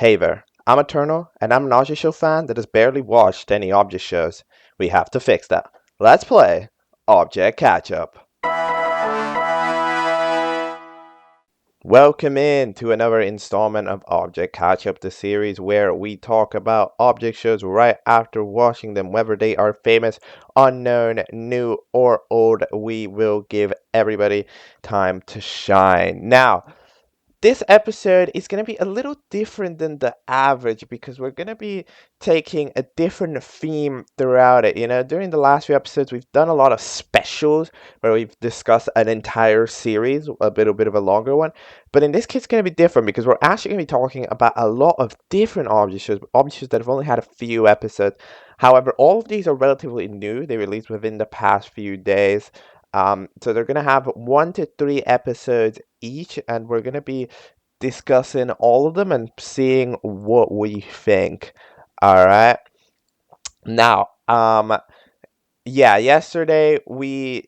Hey there, I'm Eternal, and I'm an object show fan that has barely watched any object shows. We have to fix that. Let's play Object Catchup. Welcome in to another installment of Object Catchup, the series where we talk about object shows right after watching them, whether they are famous, unknown, new, or old. We will give everybody time to shine. Now, this episode is going to be a little different than the average because we're going to be taking a different theme throughout it. During the last few episodes, we've done a lot of specials where we've discussed an entire series, a little bit of a longer one. But in this case, it's going to be different because we're actually going to be talking about a lot of different object shows that have only had a few episodes. However, all of these are relatively new. They released within the past few days. So they're going to have 1 to 3 episodes each, and we're going to be discussing all of them and seeing what we think. All right. Now, yesterday we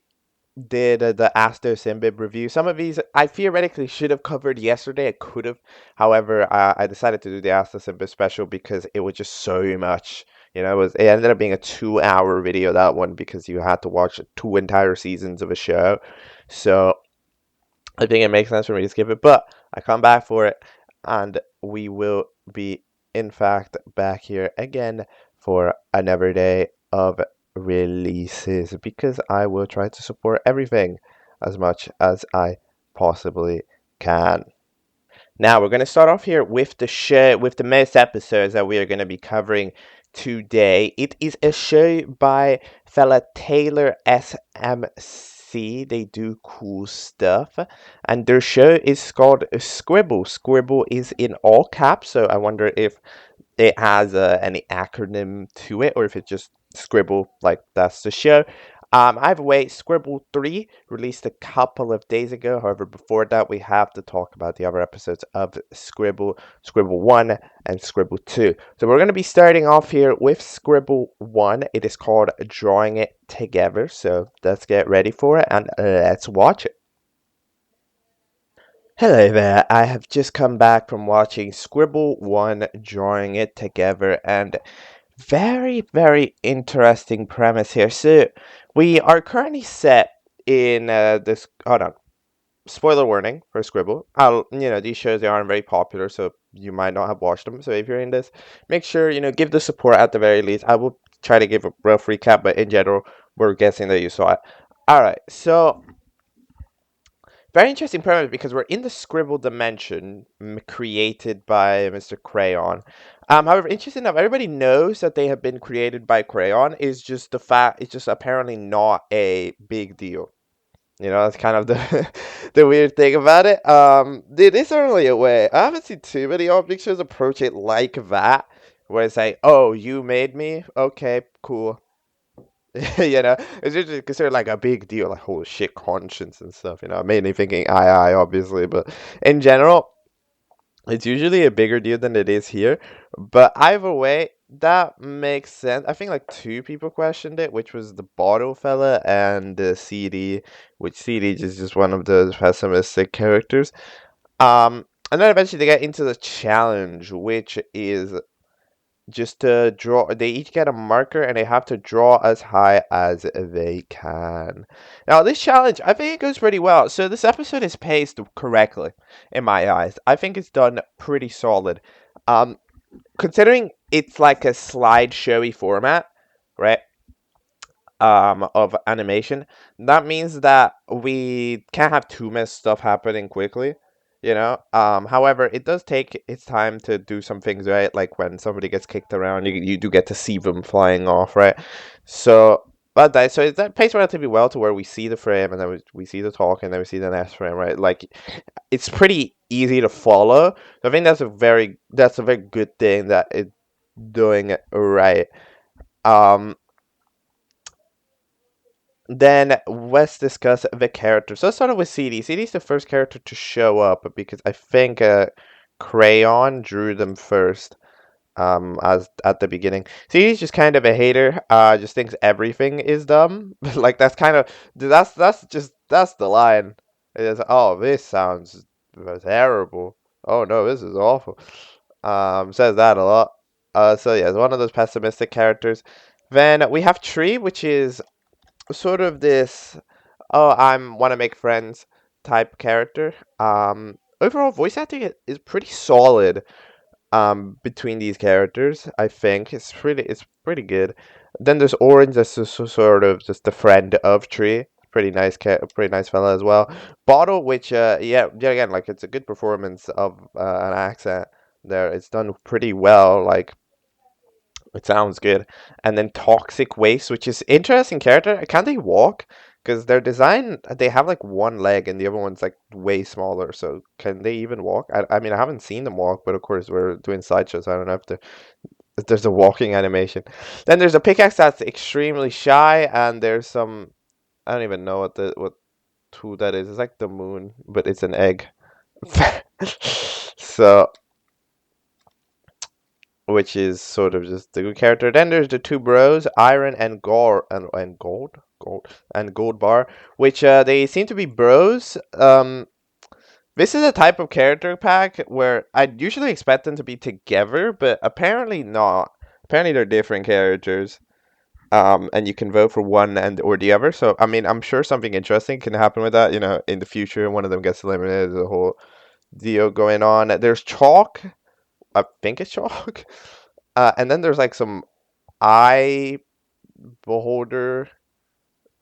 did the SFAS review. Some of these I theoretically should have covered yesterday. I could have. However, I decided to do the SFAS special because it was just so much. It ended up being a 2-hour video, that one, because you had to watch 2 entire seasons of a show. So I think it makes sense for me to skip it, but I come back for it, and we will be, in fact, back here again for another day of releases because I will try to support everything as much as I possibly can. Now we're going to start off here with the most episodes that we are going to be covering today. It is a show by fella Taylor SMC. They do cool stuff, and their show is called Scribble. Scribble is in all caps, so I wonder if it has any acronym to it or if it's just Scribble, like that's the show. Either way, Scribble 3 released a couple of days ago. However, before that, we have to talk about the other episodes of Scribble, Scribble 1 and Scribble 2. So we're going to be starting off here with Scribble 1. It is called Drawing It Together. So let's get ready for it and let's watch it. Hello there, I have just come back from watching Scribble 1, Drawing It Together, and very, very interesting premise here. So, we are currently set in this. Hold on. Spoiler warning for Scribble. These shows, they aren't very popular, so you might not have watched them. So, if you're in this, make sure, give the support at the very least. I will try to give a rough recap, but in general, we're guessing that you saw it. Alright, so very interesting premise because we're in the Scribble dimension created by Mr. Crayon. However, interesting enough, everybody knows that they have been created by Crayon. It's just apparently not a big deal. That's kind of the the weird thing about it. It is certainly a way. I haven't seen too many object shows approach it like that, where it's like, oh, you made me? Okay, cool. It's usually considered like a big deal, like holy shit, conscience and stuff. Mainly thinking I obviously, but in general, it's usually a bigger deal than it is here. But either way, that makes sense. I think like 2 people questioned it, which was the bottle fella and the CD, which CD is just one of those pessimistic characters. And then eventually they get into the challenge, which is just to draw. They each get a marker and they have to draw as high as they can. Now this challenge, I think it goes pretty well. So this episode is paced correctly in my eyes. I think it's done pretty solid. Considering it's like a slideshowy format, right? Of animation, that means that we can't have too much stuff happening quickly. However, it does take its time to do some things, right? Like when somebody gets kicked around, you do get to see them flying off, right? So, that paced relatively well to where we see the frame and then we see the talk and then we see the next frame, right? Like, it's pretty easy to follow. I think that's a very good thing that it's doing it right. Then let's discuss the characters. So let's start off with CD. CD is the first character to show up because I think Crayon drew them first. As at the beginning, CD is just kind of a hater. Just thinks everything is dumb. Like that's the line. It is, oh, this sounds terrible. Oh no, this is awful. Says that a lot. So yeah, it's one of those pessimistic characters. Then we have Tree, which is sort of this, oh, I'm want to make friends type character. Overall voice acting is pretty solid. Between these characters, I think it's pretty good. Then there's Orange, that's just sort of just the friend of Tree. Pretty nice fella as well. Bottle, which yeah again, like it's a good performance of an accent there. It's done pretty well. Like it sounds good. And then Toxic Waste, which is interesting character. Can they walk? Because their design, they have like one leg and the other one's like way smaller. So can they even walk? I mean, I haven't seen them walk, but of course we're doing sideshows. I don't know if there's a walking animation. Then there's a pickaxe that's extremely shy, and there's some, I don't even know what who that is. It's like the moon, but it's an egg. So which is sort of just the good character. Then there's the two bros, Iron and Gold Bar, which they seem to be bros. This is a type of character pack where I'd usually expect them to be together, but apparently not. Apparently they're different characters. And you can vote for one and or the other. So I mean, I'm sure something interesting can happen with that. You know, in the future, one of them gets eliminated. There's a whole deal going on. There's Chalk. I think it's Chalk. And then there's like some eye beholder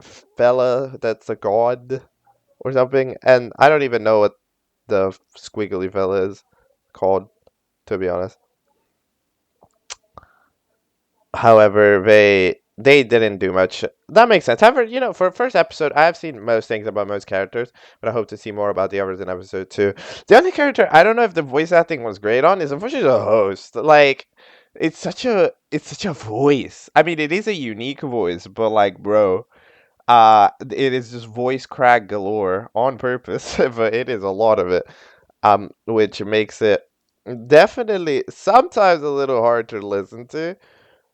fella that's a god or something. And I don't even know what the squiggly fella is called, to be honest. However, they didn't do much. That makes sense. However, you know, for a first episode, I have seen most things about most characters, but I hope to see more about the others in episode 2. The only character I don't know if the voice acting was great on is unfortunately the host. Like, it's such a voice. I mean, it is a unique voice, but like, bro, it is just voice crack galore on purpose, but it is a lot of it. Which makes it definitely sometimes a little hard to listen to.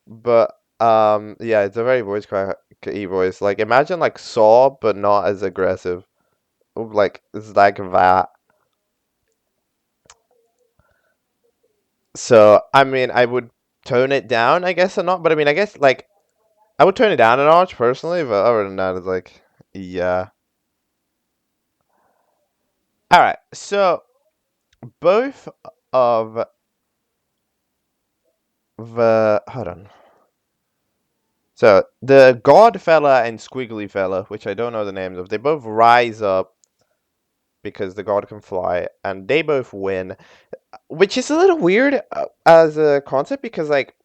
But yeah, it's a very voice cracky voice. Like imagine like Saw, but not as aggressive. Like it's like that. So I mean, I would tone it down, I guess, or not. But I mean, I guess like I would turn it down a notch personally. But other than that, it's like yeah. All right. So both of the hold on. So the God fella and Squiggly fella, which I don't know the names of, they both rise up because the God can fly, and they both win, which is a little weird as a concept because like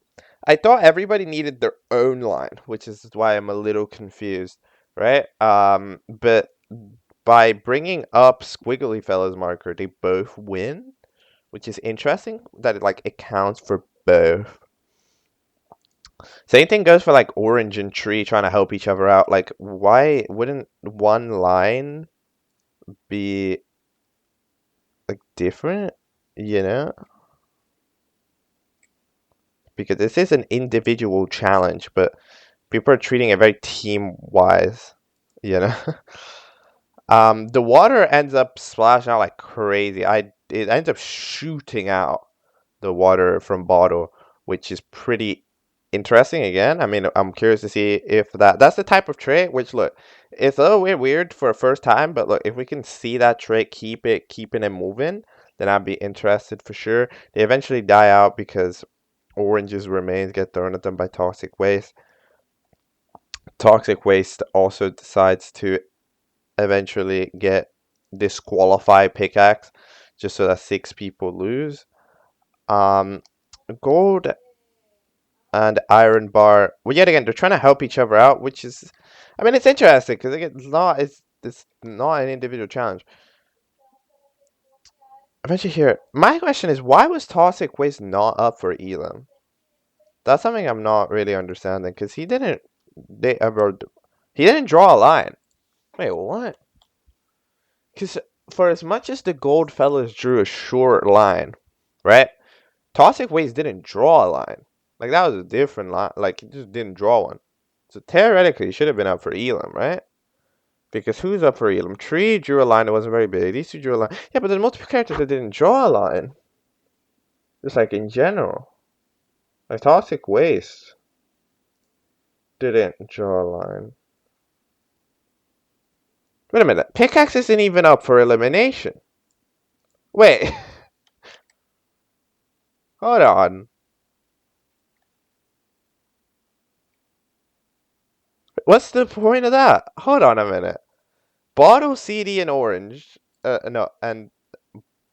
I thought everybody needed their own line, which is why I'm a little confused, right? But by bringing up Squiggly fella's marker, they both win, which is interesting that it counts for both. Same thing goes for like Orange and Tree trying to help each other out. Like, why wouldn't one line be like different? You know? Because this is an individual challenge, but people are treating it very team wise. You know? The water ends up splashing out like crazy. It ends up shooting out the water from bottle, which is pretty interesting again. I mean, I'm curious to see if that's the type of trait which look, it's a little bit weird for a first time, but look, if we can see that trait keeping it moving, then I'd be interested for sure. They eventually die out because Orange's remains get thrown at them by Toxic Waste. Toxic Waste also decides to eventually get disqualify Pickaxe just so that 6 people lose. Gold and Iron Bar, well, yet again, they're trying to help each other out, which is, I mean, it's interesting because it's not an individual challenge. Eventually, here, my question is, why was Toxic Waste not up for Elam? That's something I'm not really understanding because he didn't draw a line. Wait, what? Because for as much as the Gold fellas drew a short line, right? Toxic Waste didn't draw a line. Like, that was a different line. Like, he just didn't draw one. So, theoretically, he should have been up for Elam, right? Because who's up for Elam? Tree drew a line that wasn't very big. These two drew a line. Yeah, but there's multiple characters that didn't draw a line. Just like in general. Like toxic waste. Didn't draw a line. Wait a minute. Pickaxe isn't even up for elimination. Wait. Hold on. What's the point of that? Hold on a minute. Bottle, CD, and Orange. No, and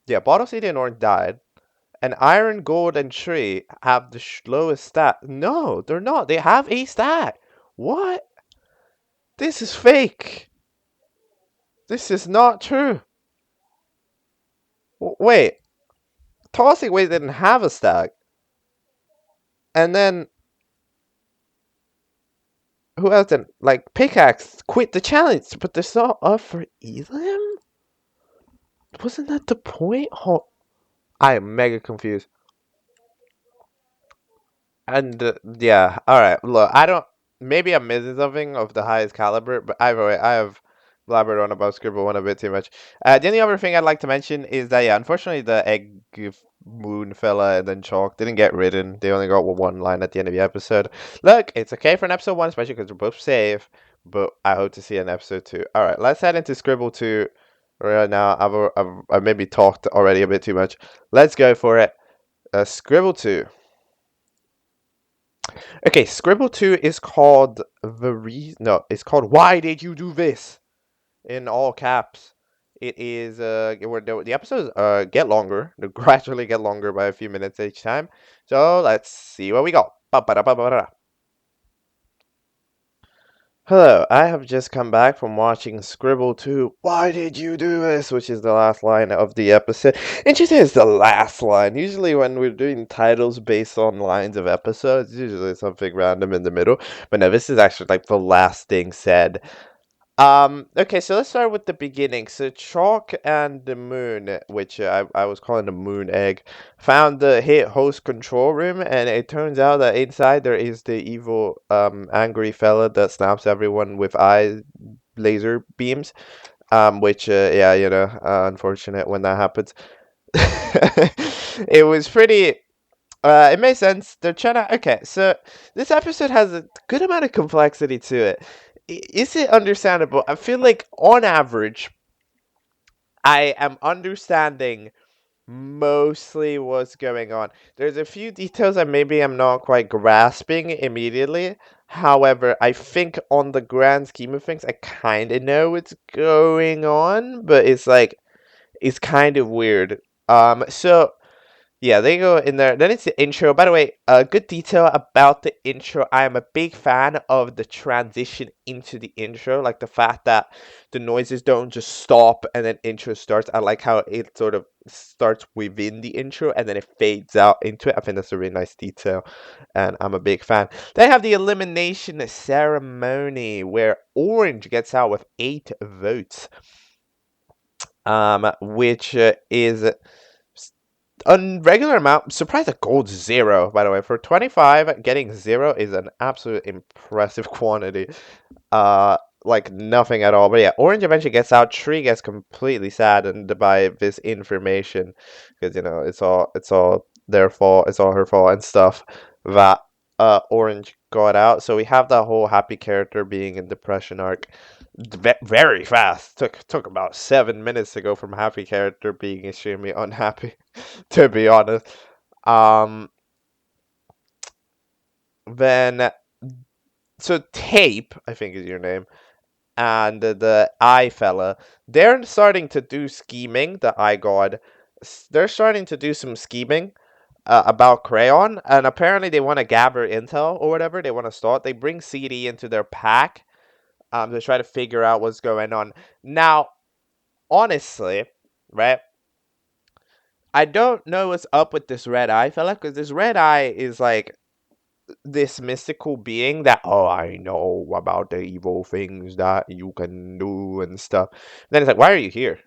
yeah, Bottle, CD, and Orange died. And Iron, Gold, and Tree have the lowest stat. No, they're not. They have a stat. What? This is fake. This is not true. Wait. Toxic Waste didn't have a stack. And then who else didn't? Like Pickaxe quit the challenge, but they're not up for Elim? Wasn't that the point? I am mega confused. And yeah, all right. Look, I don't. Maybe I'm missing something of the highest caliber, but either way, I have blabbered on about Scribble one a bit too much. The only other thing I'd like to mention is that yeah, unfortunately, the egg moon fella and then chalk didn't get ridden. They only got one line at the end of the episode. Look, it's okay for an episode 1, especially because they're both safe. But I hope to see an episode 2. All right, let's head into Scribble 2 right now. I've maybe talked already a bit too much. Let's go for it. Scribble 2. Okay, Scribble 2 is called it's called Why Did You Do This? In all caps. It is where the episodes get longer. They gradually get longer by a few minutes each time. So let's see what we got. Hello, I have just come back from watching Scribble 2. Why did you do this? Which is the last line of the episode. And just is the last line. Usually when we're doing titles based on lines of episodes, usually something random in the middle. But no, this is actually like the last thing said. Okay, so let's start with the beginning. So Chalk and the Moon, which I was calling the Moon Egg, found the hit host control room, and it turns out that inside there is the evil, angry fella that snaps everyone with eye laser beams. Which, yeah, unfortunate when that happens. It was pretty. It makes sense. They're trying to. Okay, so this episode has a good amount of complexity to it. Is it understandable? I feel like on average, I am understanding mostly what's going on. There's a few details that maybe I'm not quite grasping immediately. However, I think on the grand scheme of things, I kind of know what's going on, but it's kind of weird. So yeah, they go in there. Then it's the intro. By the way, a good detail about the intro. I am a big fan of the transition into the intro, like the fact that the noises don't just stop and then intro starts. I like how it sort of starts within the intro and then it fades out into it. I think that's a really nice detail, and I'm a big fan. They have the elimination ceremony where Orange gets out with 8 votes, which is a regular amount. Surprised that gold's 0, by the way. For 25, getting 0 is an absolute impressive quantity. Like nothing at all. But yeah, Orange eventually gets out. Tree gets completely saddened by this information because it's all their fault. It's all her fault and stuff that Orange got out. So we have that whole happy character being in depression arc very fast. Took about 7 minutes to go from happy character being extremely unhappy. To be honest. Then so Tape, I think is your name, and the eye fella, they're starting to do scheming. The eye god, they're starting to do some scheming about Crayon, and apparently they want to gather intel or whatever. They want to start. They bring CD into their pack to try to figure out what's going on. Now, honestly, right? I don't know what's up with this red eye fella, because this red eye is like this mystical being that, oh, I know about the evil things that you can do and stuff. Then it's like, why are you here?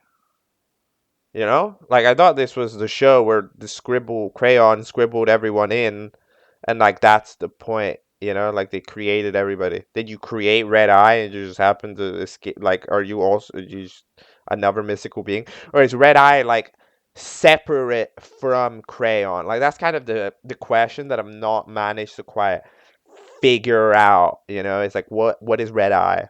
You know? Like, I thought this was the show where the Crayon scribbled everyone in, and like, that's the point. Like they created everybody. Did you create Red Eye and you just happen to escape? Like, are you also just another mystical being? Or is Red Eye like separate from crayon? Like, that's kind of the question that I'm not managed to quite figure out. It's like, what is Red Eye?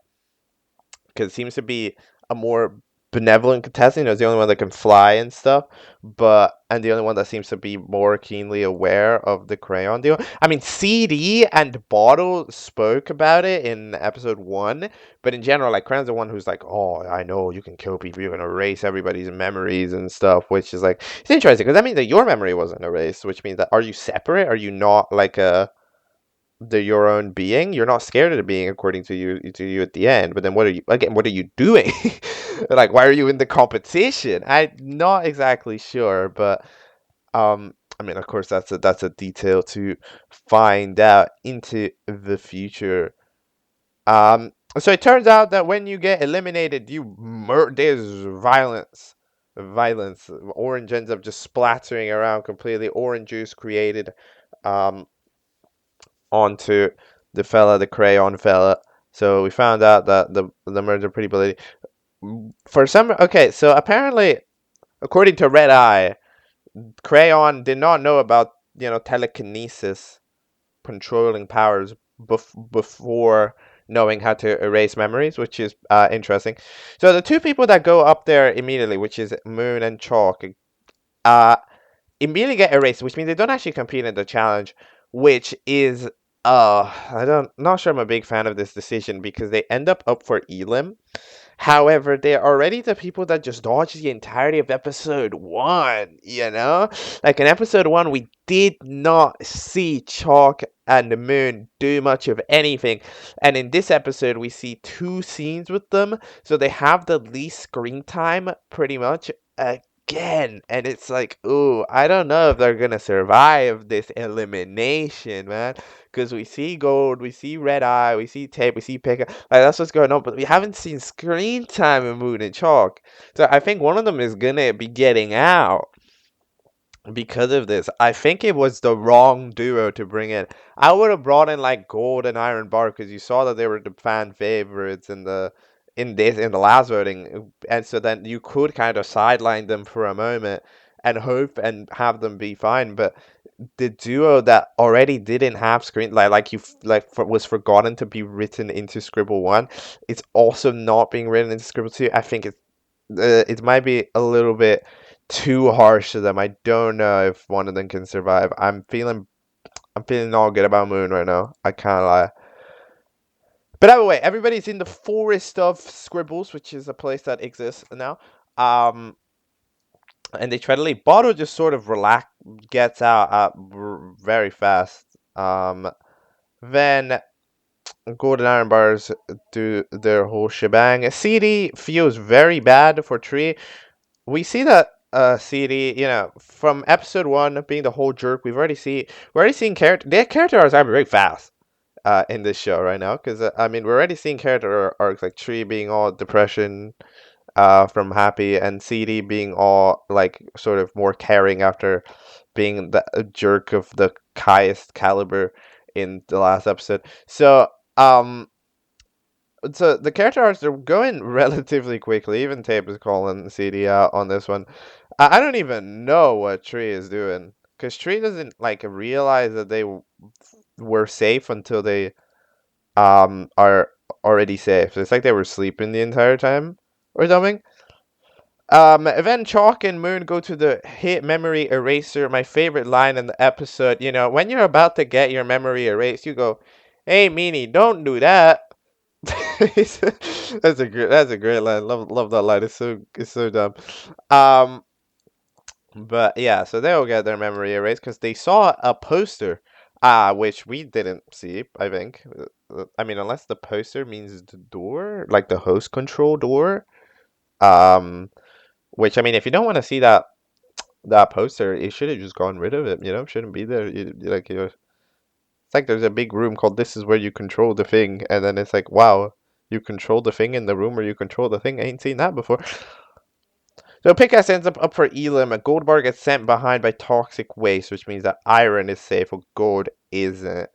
Because it seems to be a more benevolent contestant. It's the only one that can fly and stuff, and the only one that seems to be more keenly aware of the crayon deal. I mean, CD and Bottle spoke about it in episode 1, but in general, like, Crayon's the one who's like, oh, I know you can kill people, you can erase everybody's memories and stuff, which is like, it's interesting, because that means that your memory wasn't erased, which means that, are you separate? Are you not like your own being? You're not scared of the being, according to you at the end. But then what are you doing? Like, why are you in the competition? I'm not exactly sure, but I mean, of course, that's a detail to find out into the future. So it turns out that when you get eliminated, there's violence. Orange ends up just splattering around completely. Orange juice created um onto the crayon fella. So we found out that the murder pretty bloody. Okay, so apparently, according to Red Eye, Crayon did not know about telekinesis controlling powers before knowing how to erase memories, which is interesting. So the two people that go up there immediately, which is Moon and Chalk, uh, immediately get erased, which means they don't actually compete in the challenge, which is not sure I'm a big fan of this decision, because they end up for Elim. However, they're already the people that just dodged the entirety of episode 1, Like, in episode 1, we did not see Chalk and the Moon do much of anything. And in this episode, we see 2 scenes with them. So they have the least screen time, pretty much, again. And it's like, ooh, I don't know if they're gonna survive this elimination, man. Because we see Gold, we see Red Eye, we see Tape, we see Pika. Like, that's what's going on. But we haven't seen screen time in Moon and Chalk. So I think one of them is gonna be getting out because of this. I think it was the wrong duo to bring in. I would have brought in like Gold and Iron Bar, because you saw that they were the fan favorites in the last voting, and so then you could kind of sideline them for a moment and hope and have them be fine. But the duo that already didn't have screen, was forgotten to be written into Scribble 1, it's also not being written into Scribble 2. I think it might be a little bit too harsh to them. I don't know if one of them can survive. I'm feeling all good about Moon right now. I can't lie. But either way, everybody's in the forest of scribbles, which is a place that exists now. And they try to leave. Bottle just sort of gets out very fast. Then Golden Iron Bars do their whole shebang. CD feels very bad for Tree. We see that CD, from episode 1 being the whole jerk, we're already seeing their character arcs are very fast in this show right now, because I mean, we're already seeing character arcs like Tree being all depression from Happy, and CD being all like sort of more caring after being the jerk of the highest caliber in the last episode. So the character arcs are going relatively quickly. Even Tape is calling CD out on this one. I don't even know what Tree is doing, because Tree doesn't like realize that they were safe until they are already safe. So it's like they were sleeping the entire time or something. Then Chalk and Moon go to the hit memory eraser. My favorite line in the episode. When you're about to get your memory erased, you go, "Hey, Meanie, don't do that." That's a great line. Love that line. It's so dumb. Um, but yeah, so they'll get their memory erased because they saw a poster, which we didn't see. I think. I mean, unless the poster means the door, like the host control door. Um, which, I mean, if you don't want to see that poster, you should have just gotten rid of it. Shouldn't be there. It's like there's a big room called "This is where you control the thing," and then it's like, wow, you control the thing in the room where you control the thing. I ain't seen that before. So Pickaxe ends up for Elim. A gold bar gets sent behind by toxic waste, which means that iron is safe, but gold isn't.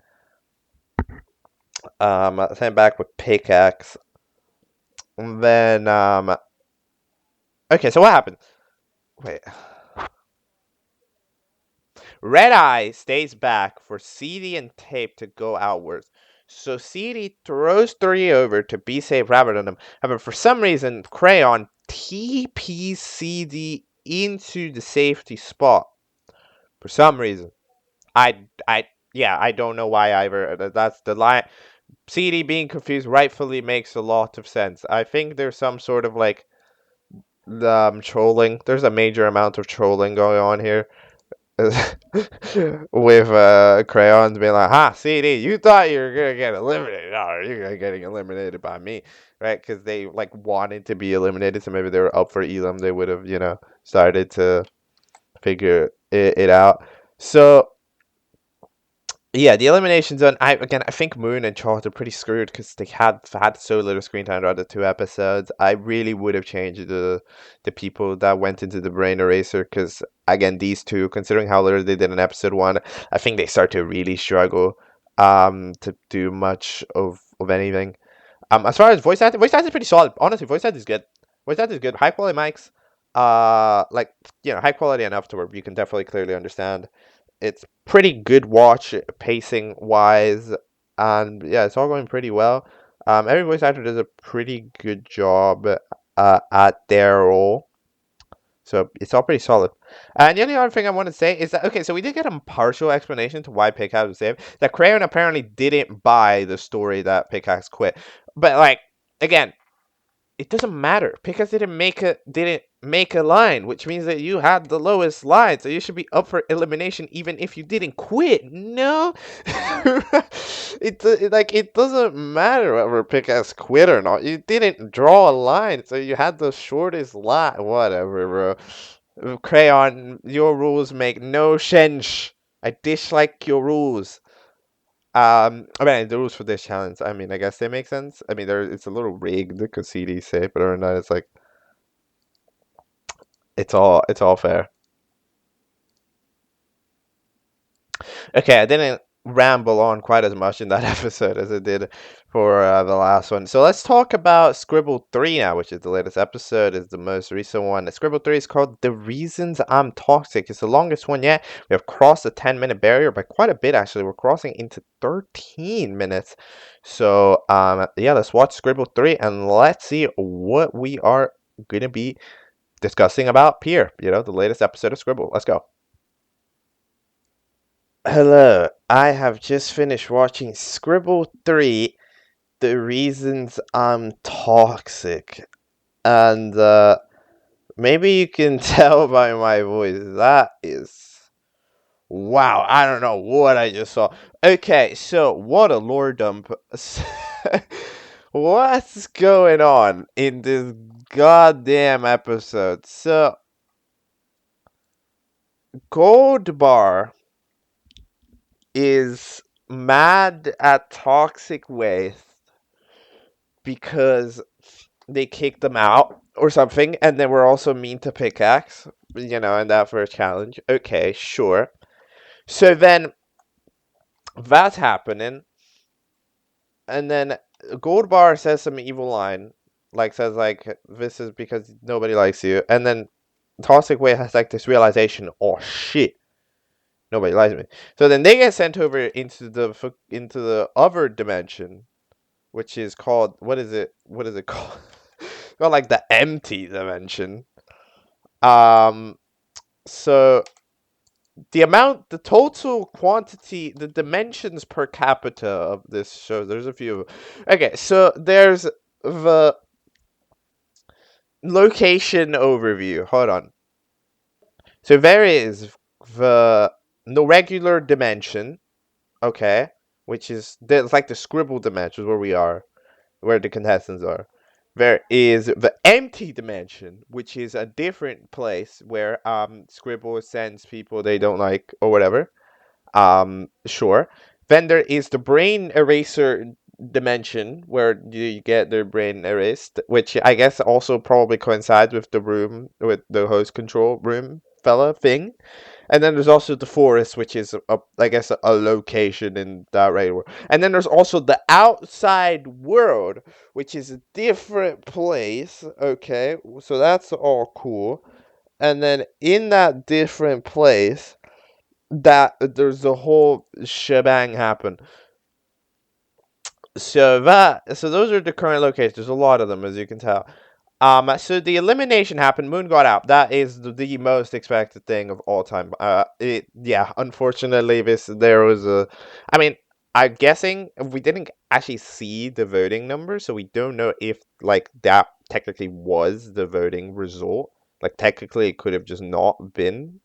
Sent back with Pickaxe. And then okay, so what happened? Wait. Red Eye stays back for CD and Tape to go outwards. So CD throws 3 over to be safe rather than him. However, for some reason, Crayon TPs CD into the safety spot. For some reason. I don't know why either. That's the line. CD being confused rightfully makes a lot of sense. I think there's some sort of like trolling. There's a major amount of trolling going on here. With Crayons being like, "Ha, CD, you thought you were gonna get eliminated. Oh, you're getting eliminated by me." Right? Because they like wanted to be eliminated, so maybe they were up for Elam. They would have, started to figure it out. So yeah, the elimination zone. I think Moon and Charles are pretty screwed because they had so little screen time throughout the 2 episodes. I really would have changed the people that went into the brain eraser because again, these two, considering how little they did in episode 1, I think they start to really struggle to do much of anything. As far as voice acting is pretty solid. Honestly, voice acting is good. Voice acting is good. High quality mics. High quality enough to where you can definitely clearly understand. It's pretty good watch pacing wise, and yeah, it's all going pretty well. Every voice actor does a pretty good job at their role, so it's all pretty solid. And the only other thing I want to say is that okay, so we did get a partial explanation to why Pickaxe was saved. That Crayon apparently didn't buy the story that Pickaxe quit, but like again, it doesn't matter because didn't make a line, which means that you had the lowest line, so you should be up for elimination even if you didn't quit. No, it doesn't matter whether Pickaxe quit or not. You didn't draw a line, so you had the shortest line. Whatever, bro. Crayon, your rules make no sense. I dislike your rules. I mean, the rules for this challenge, I mean, I guess they make sense. I mean, it's a little rigged because CD safe, but other than that, it's like, it's all fair. Okay, I didn't ramble on quite as much in that episode as I did for the last one. So let's talk about Scribble 3 now, which is the latest episode, is the most recent one. Scribble 3 is called The Reasons I'm Toxic. It's the longest one yet. We have crossed the 10-minute barrier by quite a bit, actually. We're crossing into 13 minutes. So, yeah, let's watch Scribble 3 and let's see what we are going to be discussing about here. The latest episode of Scribble. Let's go. Hello, I have just finished watching Scribble 3, The Reasons I'm Toxic. And maybe you can tell by my voice, that is... Wow, I don't know what I just saw. Okay, so what a lore dump. What's going on in this goddamn episode? So, Gold Bar is mad at Toxic Waste because they kicked them out or something, and they were also mean to Pickaxe, in that first challenge. Okay, sure. So then that's happening, and then Gold Bar says some evil line, says this is because nobody likes you, and then Toxic Waste has this realization, oh shit, nobody likes me. So then they get sent over into the other dimension, which is called, what is it called? Called the empty dimension. So the total quantity, the dimensions per capita of this show, there's a few of them. Okay, so there's the location overview. Hold on. So there is the regular dimension, okay, which is there's the scribble dimension where we are, where the contestants are. There is the empty dimension, which is a different place where Scribble sends people they don't like or whatever. Sure. Then there is the brain eraser dimension where you get their brain erased, which I guess also probably coincides with the host control room fella thing. And then there's also the forest, which is, I guess, a location in that right world. And then there's also the outside world, which is a different place. Okay, so that's all cool. And then in that different place, that there's a whole shebang happen. So those are the current locations. There's a lot of them, as you can tell. So the elimination happened. Moon got out. That is the most expected thing of all time. Yeah. Unfortunately, there was a. I mean, I'm guessing we didn't actually see the voting number, so we don't know if like that technically was the voting result. Like technically, it could have just not been.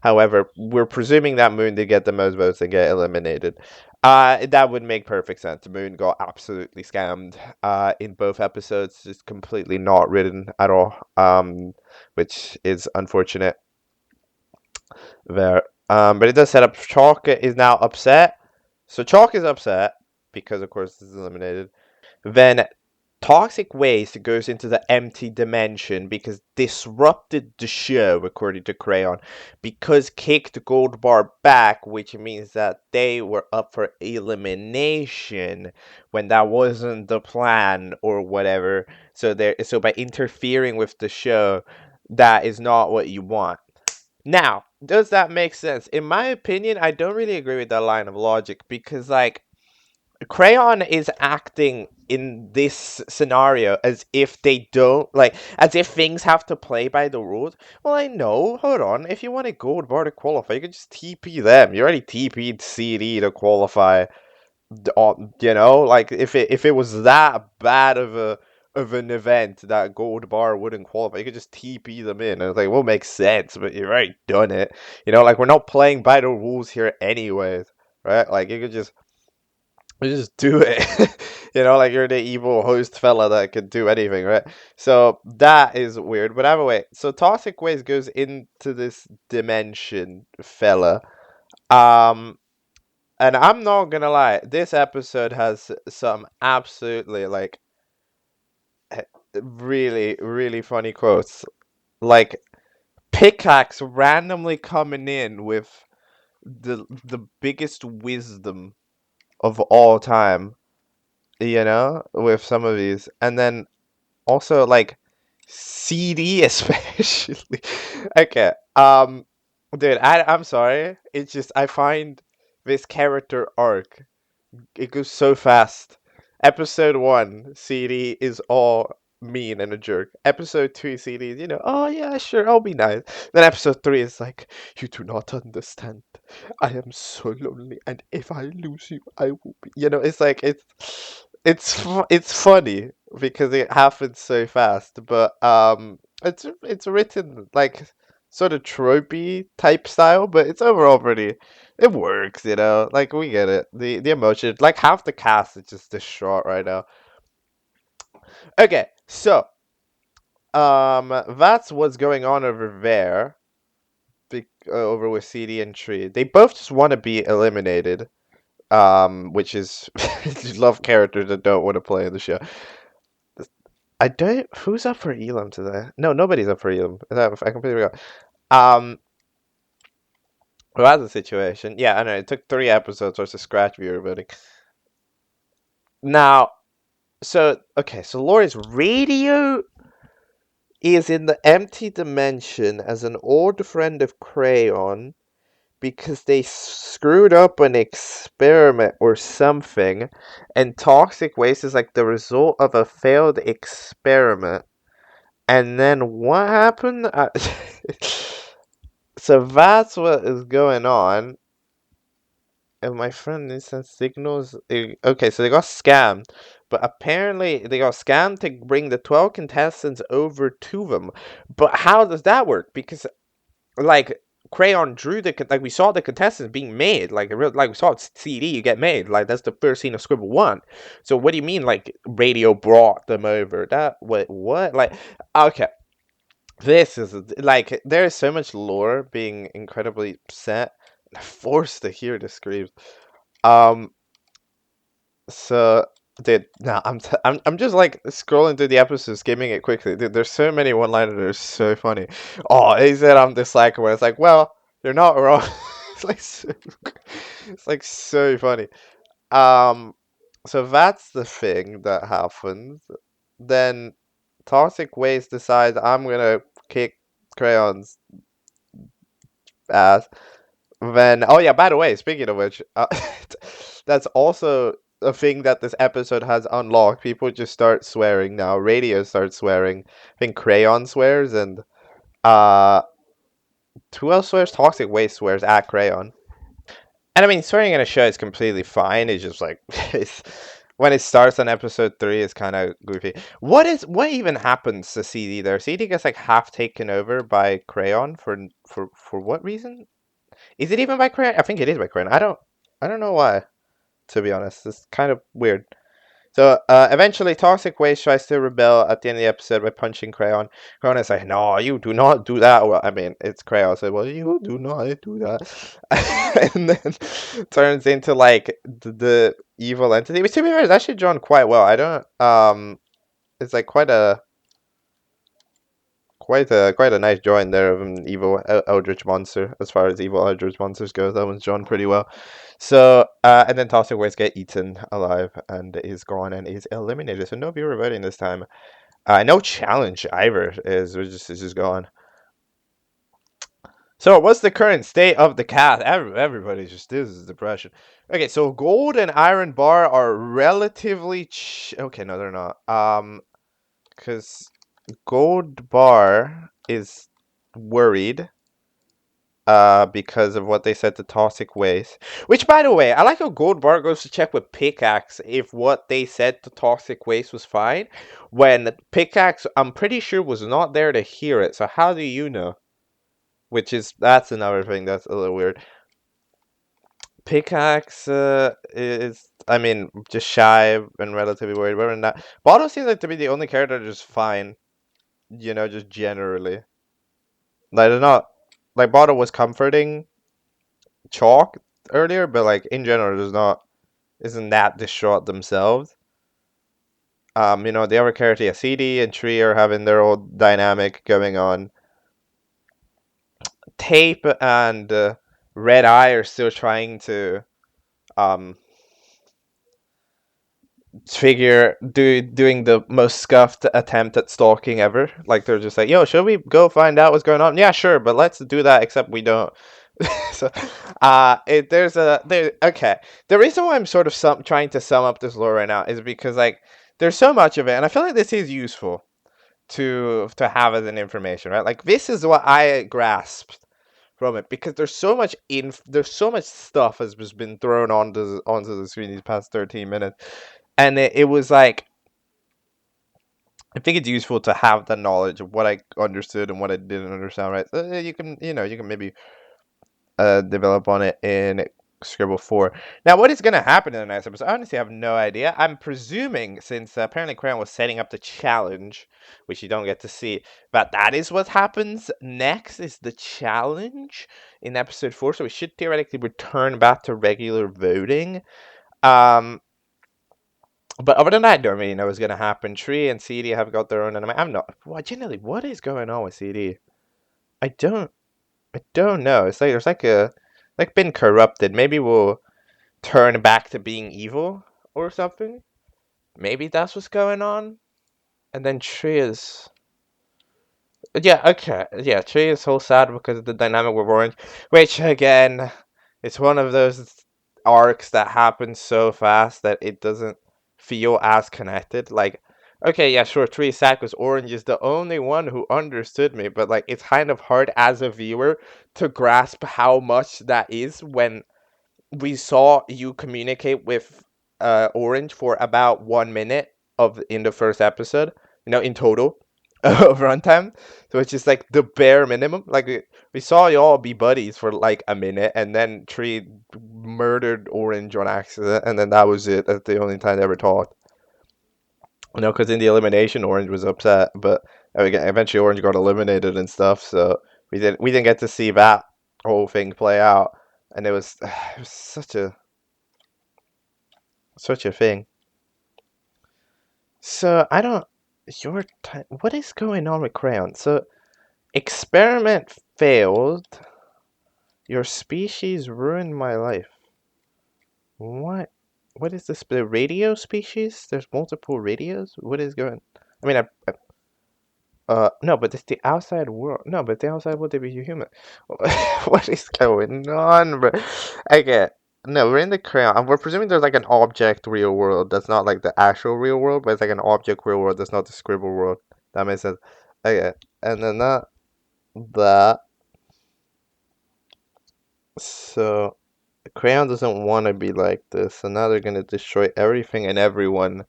However, we're presuming that Moon did get the most votes and get eliminated. That would make perfect sense. Moon got absolutely scammed in both episodes, just completely not written at all, which is unfortunate there. But it does set up Chalk is now upset. So Chalk is upset because, of course, this is eliminated. Then Toxic Waste goes into the empty dimension because disrupted the show, according to Crayon, because kicked Gold Bar back, which means that they were up for elimination when that wasn't the plan or whatever. So by interfering with the show, that is not what you want. Now, does that make sense? In my opinion, I don't really agree with that line of logic because, like, Crayon is acting in this scenario as if they don't as if things have to play by the rules. Well, I know. Hold on. If you want a gold bar to qualify, you can just TP them. You already TP'd CD to qualify. Like if it was that bad of an event that gold bar wouldn't qualify, you could just TP them in. And it's like, well, makes sense, but you've already done it. Like we're not playing by the rules here anyways, right? Like you could just do it. Like you're the evil host fella that could do anything, right? So that is weird. But either way, so Toxic Waste goes into this dimension, fella. Um, and I'm not gonna lie, this episode has some absolutely really, really funny quotes. Like Pickaxe randomly coming in with the biggest wisdom of all time, with some of these. And then also like CD especially. Okay. Dude, I'm sorry. It's just I find this character arc, it goes so fast. Episode 1, CD is all mean and a jerk. Episode 2, CD is, oh yeah, sure, I'll be nice. Then episode 3 is like, you do not understand. I am so lonely, and if I lose you, I will be. It's like it's funny because it happens so fast, but it's written like sort of tropey type style, but it's overall pretty. It works, like we get it. The emotion, like half the cast is just distraught right now. Okay, so that's what's going on over there. Over with CD and Tree. They both just want to be eliminated. Which is love characters that don't want to play in the show. I don't. Who's up for Elam today? No, nobody's up for Elam. I completely forgot. Well, that's the situation. Yeah, I know. It took 3 episodes or to scratch viewer voting. Now, okay, so Laura's radio is in the empty dimension as an old friend of Crayon because they screwed up an experiment or something, and Toxic Waste is like the result of a failed experiment. And then what happened? So that's what is going on. And my friend instant signals. Okay, so they got scammed, but apparently they got scammed to bring the 12 contestants over to them. But how does that work? Because like Crayon drew we saw the contestants being made, like we saw CD you get made, like that's the first scene of Scribble 1. So what do you mean like radio brought them over? That what like okay. This is like there is so much lore being incredibly set. Forced to hear the screams. Um, so, dude, no, I'm just like scrolling through the episodes, skimming it quickly. Dude, there's so many one-liners that are so funny. Oh, he said I'm disliking when it's like, well, you're not wrong. It's like so funny. Um, so that's the thing that happens. Then Toxic Waste decides I'm gonna kick Crayon's ass. when oh yeah, by the way, speaking of which, that's also a thing that this episode has unlocked. People just start swearing now. Radio starts swearing. I think Crayon swears, and uh who else swears? Toxic Waste swears at Crayon. And I mean, swearing in a show is completely fine. It's just like it's, when it starts on episode 3, it's kind of goofy. What even happens to CD there? CD gets like half taken over by Crayon for what reason? Is it even by Crayon? I think it is by Crayon. I don't know why. To be honest, it's kind of weird. So eventually, Toxic Waste tries to rebel at the end of the episode by punching Crayon. Crayon is like, "No, you do not do that." Well, I mean, it's Crayon, so well, you do not do that, and then turns into like the evil entity. Which, to be fair, is actually drawn quite well. I don't. It's like quite a nice drawing there of an evil eldritch monster. As far as evil eldritch monsters go, that one's drawn pretty well. So, and then Toxic Waste get eaten alive and is gone and is eliminated. So no viewer voting this time. No challenge either. It's just gone. So what's the current state of the cast? Everybody's just, this is depression. Okay, so gold and iron bar are relatively okay, no, they're not. Because gold bar is worried because of what they said to Toxic Waste. Which, by the way, I like how Gold Bar goes to check with Pickaxe if what they said to Toxic Waste was fine, when Pickaxe, I'm pretty sure, was not there to hear it. So how do you know? That's another thing that's a little weird. Pickaxe is, I mean, just shy and relatively worried. Whether or not Bottle seems like to be the only character just fine, just generally. Like, they're not, like, Bottle was comforting Chalk earlier, but like in general, isn't that distraught themselves. The other character, CD and Tree, are having their own dynamic going on. Tape and Red Eye are still trying to um doing the most scuffed attempt at stalking ever. Like, they're just like, yo, should we go find out what's going on? Yeah, sure, but let's do that, except we don't. So okay, the reason why I'm sort of trying to sum up this lore right now is because, like, there's so much of it, and I feel like this is useful to have as an information, right? Like, this is what I grasped from it, because there's so much stuff has just been thrown onto the screen these past 13 minutes, and it was like, I think it's useful to have the knowledge of what I understood and what I didn't understand, right? So you can maybe develop on it in Scribble 4. Now, what is going to happen in the next episode? I honestly have no idea. I'm presuming, since apparently Crayon was setting up the challenge, which you don't get to see, but that is what happens next, is the challenge in episode 4. So we should theoretically return back to regular voting. But other than that, I don't really know what's going to happen. Tree and CD have got their own anime. I'm not. Well, generally, what is going on with CD? I don't know. It's like there's been corrupted. Maybe we'll turn back to being evil or something. Maybe that's what's going on. And then Tree is, yeah, okay, yeah, Tree is so sad because of the dynamic with Orange, which again, it's one of those arcs that happens so fast that it doesn't feel as connected. Like, okay, yeah, sure, Tree is sad because Orange is the only one who understood me, but like, it's kind of hard as a viewer to grasp how much that is when we saw you communicate with Orange for about 1 minute in the first episode, in total of runtime. So it's just like the bare minimum. Like, we saw y'all be buddies for like a minute, and then Tree murdered Orange on accident, and then that was it. That's the only time they ever talked. Because in the elimination, Orange was upset, but eventually Orange got eliminated and stuff. So we didn't get to see that whole thing play out, and it was such a thing. So I don't. What is going on with Crayon? So, experiment failed. Your species ruined my life. What? What is this? The radio species? There's multiple radios. What is going? I mean, No, but it's the outside world. No, but the outside world, they be human. What is going on, bro? Okay. No, we're in the crayon. And we're presuming there's like an object real world that's not like the actual real world, but it's like an object real world that's not the scribble world. That makes sense. Okay. And then that. So, crayon doesn't want to be like this. So now they're going to destroy everything and everyone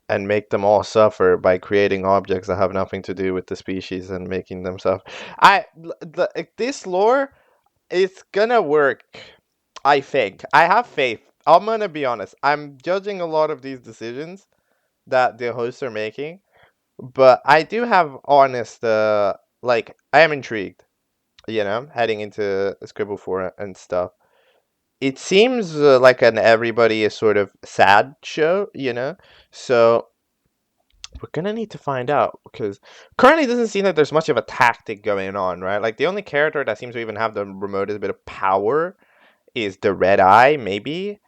and make them all suffer by creating objects that have nothing to do with the species and making them suffer. This lore is gonna work. I think. I have faith. I'm gonna be honest. I'm judging a lot of these decisions that the hosts are making, but I do have honest. Like I am intrigued. Heading into Scribble 4 and stuff. It seems like an everybody is sort of sad show. So we're gonna need to find out because currently it doesn't seem that there's much of a tactic going on, right? Like the only character that seems to even have the remotest bit of power is the Red Eye, maybe.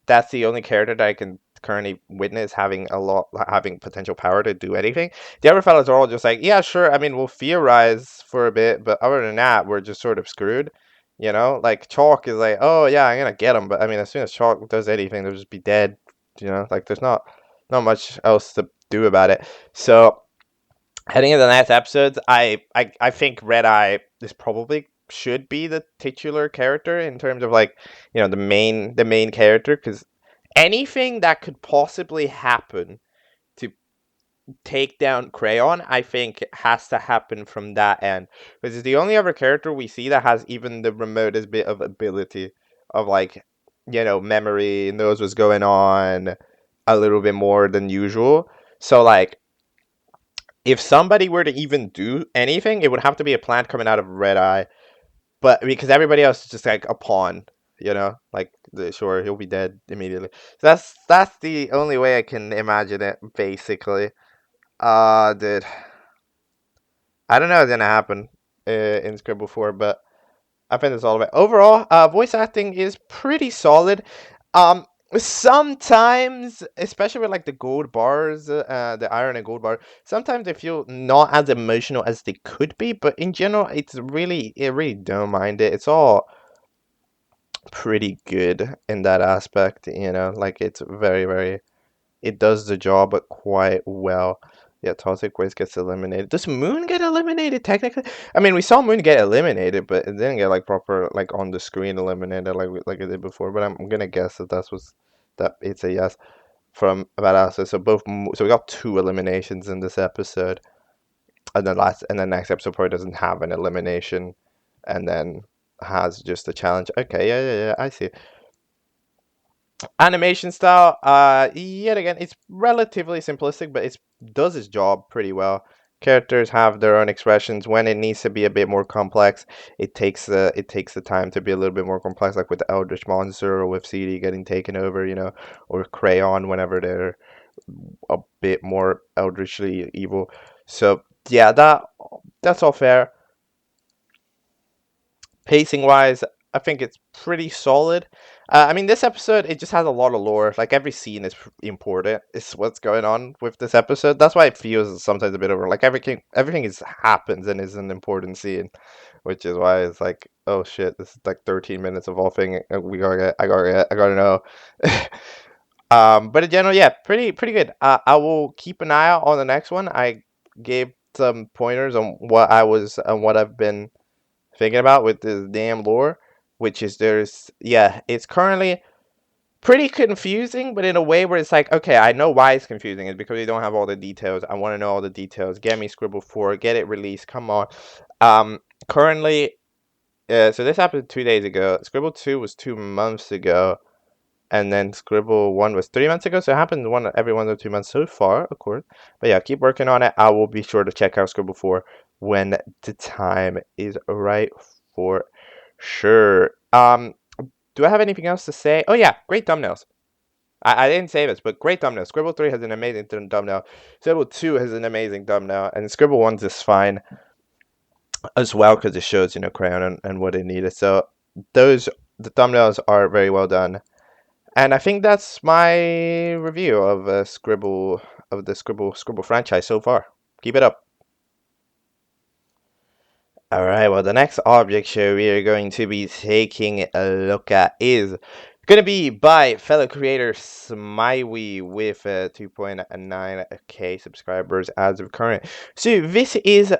That's the only character that I can currently witness having potential power to do anything. The other fellas are all just like, yeah, sure. I mean, we'll theorize for a bit, but other than that, we're just sort of screwed. Like Chalk is like, oh yeah, I'm gonna get him, but I mean, as soon as Chalk does anything, they'll just be dead. Like there's not much else to do about it. So heading into the next episodes, I think Red Eye is probably should be the titular character in terms of like the main character, because anything that could possibly happen to take down Crayon, I think has to happen from that end, because it's the only other character we see that has even the remotest bit of ability of like memory, knows what's going on a little bit more than usual. So like if somebody were to even do anything, it would have to be a plant coming out of Red Eye. But because everybody else is just like a pawn, like sure he'll be dead immediately. So that's the only way I can imagine it, basically. Dude, I don't know what's gonna happen in Scribble 4, but I think it's all about overall. Voice acting is pretty solid. Sometimes, especially with like the gold bars, the iron and gold bar, sometimes they feel not as emotional as they could be. But in general, it really don't mind it. It's all pretty good in that aspect. Like it's very, very. It does the job quite well. Yeah, Toxic Waste gets eliminated. Does Moon get eliminated technically? I mean, we saw Moon get eliminated, but it didn't get like proper like on the screen eliminated like it did before. But I'm gonna guess that it's a yes from Badass. So we got two eliminations in this episode, and the next episode probably doesn't have an elimination, and then has just a challenge. Okay, yeah, I see. Animation style, yet again, it's relatively simplistic, but it does its job pretty well. Characters have their own expressions. When it needs to be a bit more complex, it takes the time to be a little bit more complex, like with the Eldritch Monster or with CD getting taken over, or Crayon whenever they're a bit more eldritchly evil. So yeah, that's all fair. Pacing wise, I think it's pretty solid. I mean, this episode, it just has a lot of lore. Like every scene is important. Is what's going on with this episode. That's why it feels sometimes a bit over. Like everything happens and is an important scene, which is why it's like, oh shit, this is like 13 minutes of all thing. I gotta know. But in general, yeah, pretty good. I will keep an eye out on the next one. I gave some pointers on what I've been thinking about with this damn lore, which is it's currently pretty confusing, but in a way where it's like, okay, I know why it's confusing. It's because we don't have all the details. I want to know all the details. Get me Scribble 4, get it released. Come on. Currently, so this happened 2 days ago. Scribble 2 was 2 months ago. And then Scribble 1 was 3 months ago. So it happened every 1 or 2 months so far, of course. But yeah, keep working on it. I will be sure to check out Scribble 4 when the time is right for sure. Do I have anything else to say? Oh yeah, great thumbnails. I didn't say this, but great thumbnail. Scribble 3 has an amazing thumbnail. Scribble 2 has an amazing thumbnail. And Scribble 1 is fine as well because it shows, Crayon and what it needed. So the thumbnails are very well done. And I think that's my review of the Scribble franchise so far. Keep it up. Alright, well, the next object show we are going to be taking a look at is going to be by fellow creator smiwey with 2.9k subscribers as of current. So this is,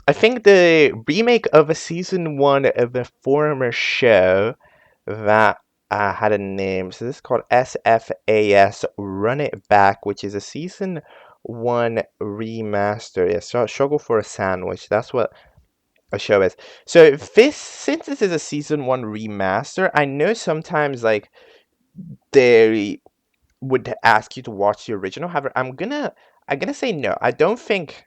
I think, the remake of a season 1 of a former show that had a name. So this is called SFAS Run It Back, which is a season 1 remaster. Yeah, so Struggle for a Sandwich. That's what a show is. So this, since this is a season 1 remaster, I know sometimes like they would ask you to watch the original. However, I'm gonna say no. I don't think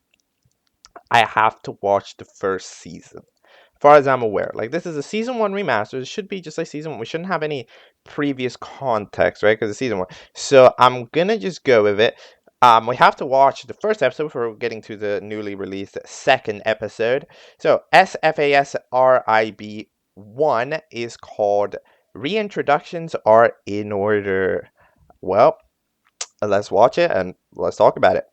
I have to watch the first season. As far as I'm aware, like this is a season 1 remaster. It should be just like season 1. We shouldn't have any previous context, right? Because it's season 1. So I'm gonna just go with it. We have to watch the first episode before getting to the newly released second episode. So SFASRIB1 is called Reintroductions Are In Order. Well, let's watch it and let's talk about it.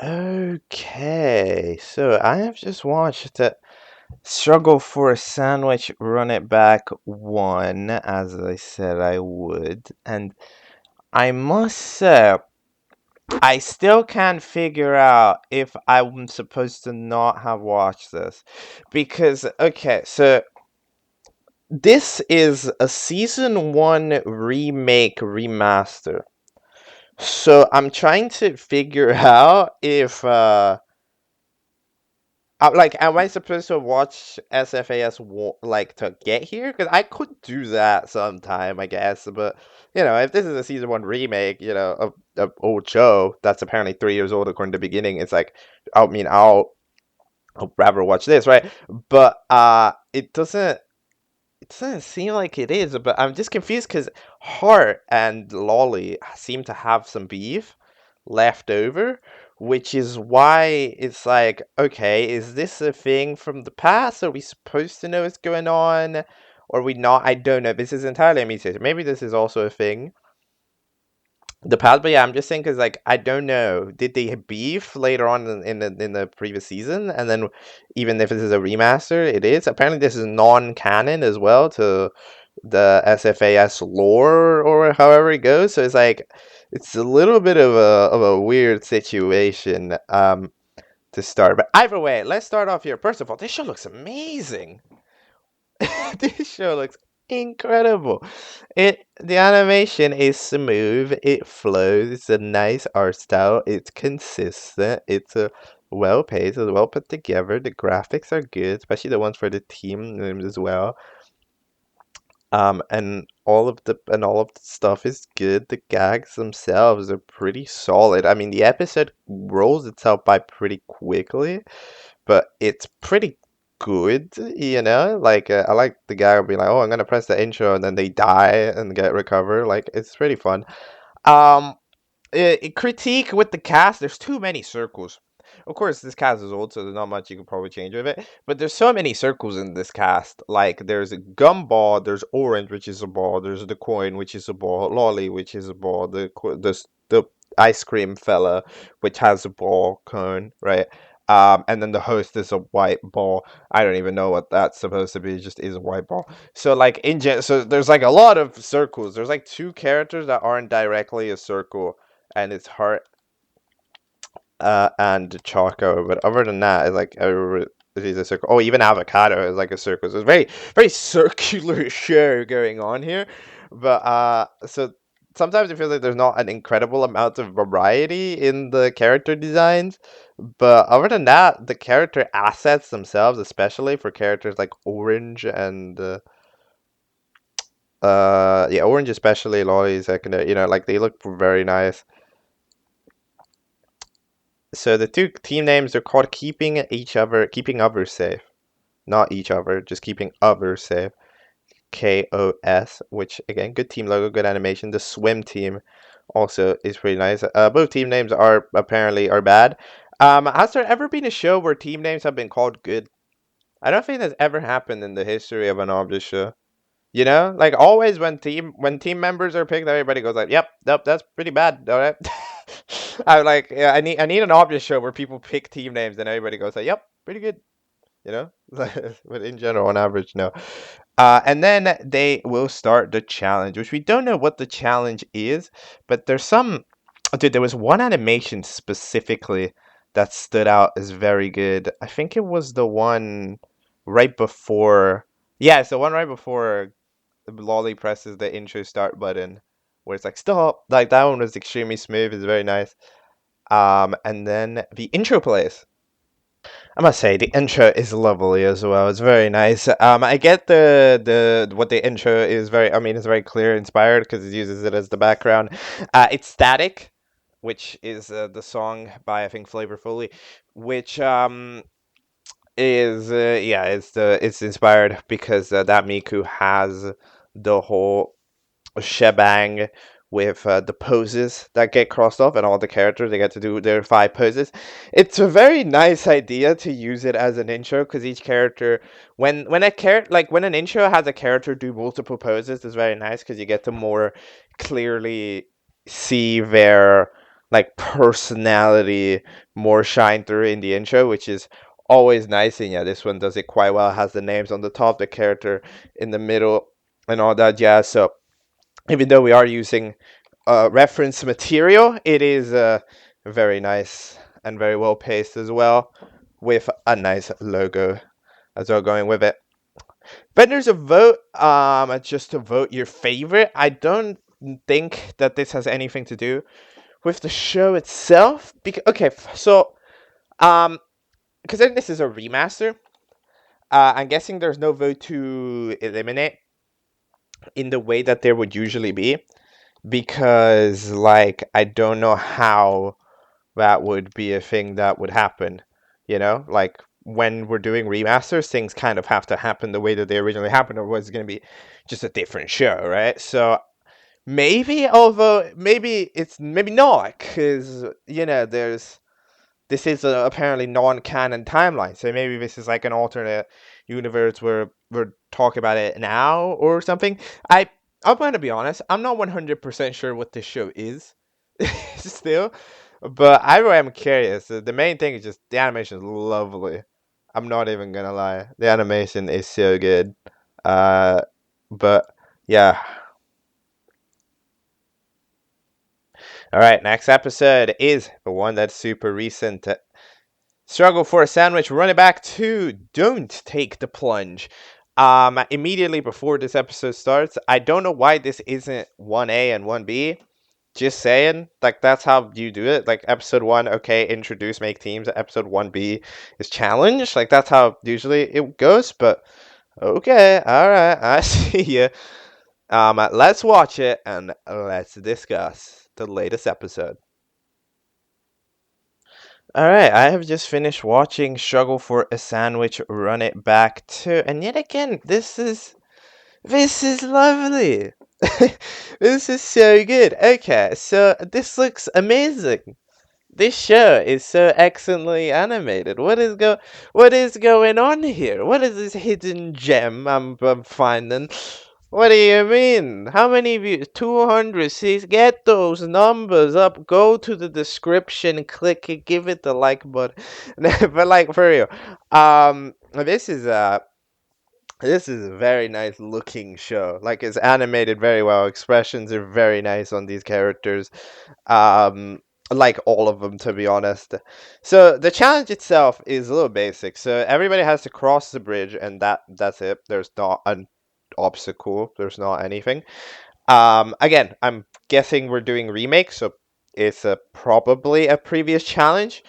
Okay, so I have just watched Struggle for a Sandwich Run It Back 1, as I said I would, and I must say, I still can't figure out if I'm supposed to not have watched this. Because, okay, so this is a Season 1 remake remaster. So I'm trying to figure out if, like, am I supposed to watch SFAS like to get here? Because I could do that sometime, I guess. But if this is a season 1 remake, of old show that's apparently 3 years old according to the beginning, it's like, I mean, I'll rather watch this, right? But it doesn't seem like it is. But I'm just confused because Hart and Lolly seem to have some beef left over, which is why it's like, okay, is this a thing from the past? Are we supposed to know what's going on? Or are we not? I don't know. This is entirely a mistake. Maybe this is also a thing. The past, but yeah, I'm just saying because like I don't know. Did they beef later on in the previous season? And then even if this is a remaster, it is. Apparently this is non-canon as well to the SFAS lore or however it goes. So it's like it's a little bit of a weird situation to start. But either way, let's start off here. First of all, this show looks amazing. This show looks incredible. The animation is smooth, it flows, it's a nice art style, it's consistent, it's a well paced, it's well put together, the graphics are good, especially the ones for the team names as well. And all of the stuff is good. The gags themselves are pretty solid. I mean, the episode rolls itself by pretty quickly, but it's pretty good, Like, I like the guy being like, "Oh, I'm gonna press the intro," and then they die and get recovered. Like, it's pretty fun. Um, critique with the cast. There's too many circles. Of course, this cast is old, so there's not much you can probably change with it. But there's so many circles in this cast. Like, there's a gumball, there's orange, which is a ball. There's the coin, which is a ball. Lolly, which is a ball. The ice cream fella, which has a ball cone, right? And then the host is a white ball. I don't even know what that's supposed to be. It just is a white ball. So like so there's like a lot of circles. There's like 2 characters that aren't directly a circle, and it's Heart and Choco. But other than that, it's like it is a circle. Oh, even Avocado is like a circle. So it's very very circular show going on here. But so sometimes it feels like there's not an incredible amount of variety in the character designs. But other than that, the character assets themselves, especially for characters like Orange and yeah, Orange especially, Lolly secondary, like they look very nice. So the 2 team names are called keeping others safe. Not each other, just keeping others safe. KOS, which again, good team logo, good animation. The swim team also is pretty nice. Both team names are bad. Has there ever been a show where team names have been called good? I don't think that's ever happened in the history of an object show. Like always when team members are picked, everybody goes like, "Yep, nope, that's pretty bad." All right. I'm like, yeah, I need an object show where people pick team names and everybody goes like, yep, pretty good, you know. But in general, on average, no. And then they will start the challenge, which we don't know what the challenge is, but there's some. Dude, there was one animation specifically that stood out as very good. I think it was the one right before. Yeah, it's the one right before Lolly presses the intro start button, where it's like stop. Like that one was extremely smooth. It's very nice. And then the intro plays. I must say the intro is lovely as well. It's very nice. I get the what the intro is very. I mean, it's very clear, inspired because it uses it as the background. It's static, which is the song by I think Flavor Fully, which is yeah, it's inspired because that Miku has the whole shebang with the poses that get crossed off, and all the characters they get to do their 5 poses. It's a very nice idea to use it as an intro because each character, when a character like when an intro has a character do multiple poses, it's very nice because you get to more clearly see their like personality more shine through in the intro, which is always nice. And yeah, this one does it quite well. It has the names on the top, the character in the middle, and all that jazz. So even though we are using reference material, it is very nice and very well paced as well, with a nice logo as well going with it. But there's a vote, just to vote your favorite. I don't think that this has anything to do with the show itself. Okay, so considering this is a remaster, I'm guessing there's no vote to eliminate in the way that there would usually be, because like I don't know how that would be a thing that would happen, like when we're doing remasters, things kind of have to happen the way that they originally happened, or was going to be just a different show, right? So maybe, although maybe not, because there's this is a apparently non-canon timeline, so maybe this is like an alternate universe where we're talking about it now or something. I'm going to be honest, I'm not 100% sure what this show is still, but I am curious. The main thing is just the animation is lovely. I'm not even gonna lie, the animation is so good. Uh, but yeah. All right, next episode is the one that's super recent. Struggle for a sandwich, run it back to Don't Take the Plunge. Immediately before this episode starts, I don't know why this isn't 1A and 1B. Just saying, like that's how you do it. Like episode 1, okay, introduce, make teams. Episode 1B is challenge. Like that's how usually it goes. But okay, all right, I see you. Let's watch it and let's discuss the latest episode. Alright, I have just finished watching Struggle for a Sandwich, Run It Back to, and yet again, this is lovely. This is so good. Okay, so this looks amazing. This show is so excellently animated. What is going on here? What is this hidden gem I'm finding? What do you mean? How many views? 206. Get those numbers up. Go to the description, click it, give it the like button. But like for real, this is a very nice looking show. Like it's animated very well. Expressions are very nice on these characters. Um, like all of them, to be honest. So the challenge itself is a little basic. So everybody has to cross the bridge, and that's it. There's not an obstacle. There's not anything. Again, I'm guessing we're doing remake, so it's probably a previous challenge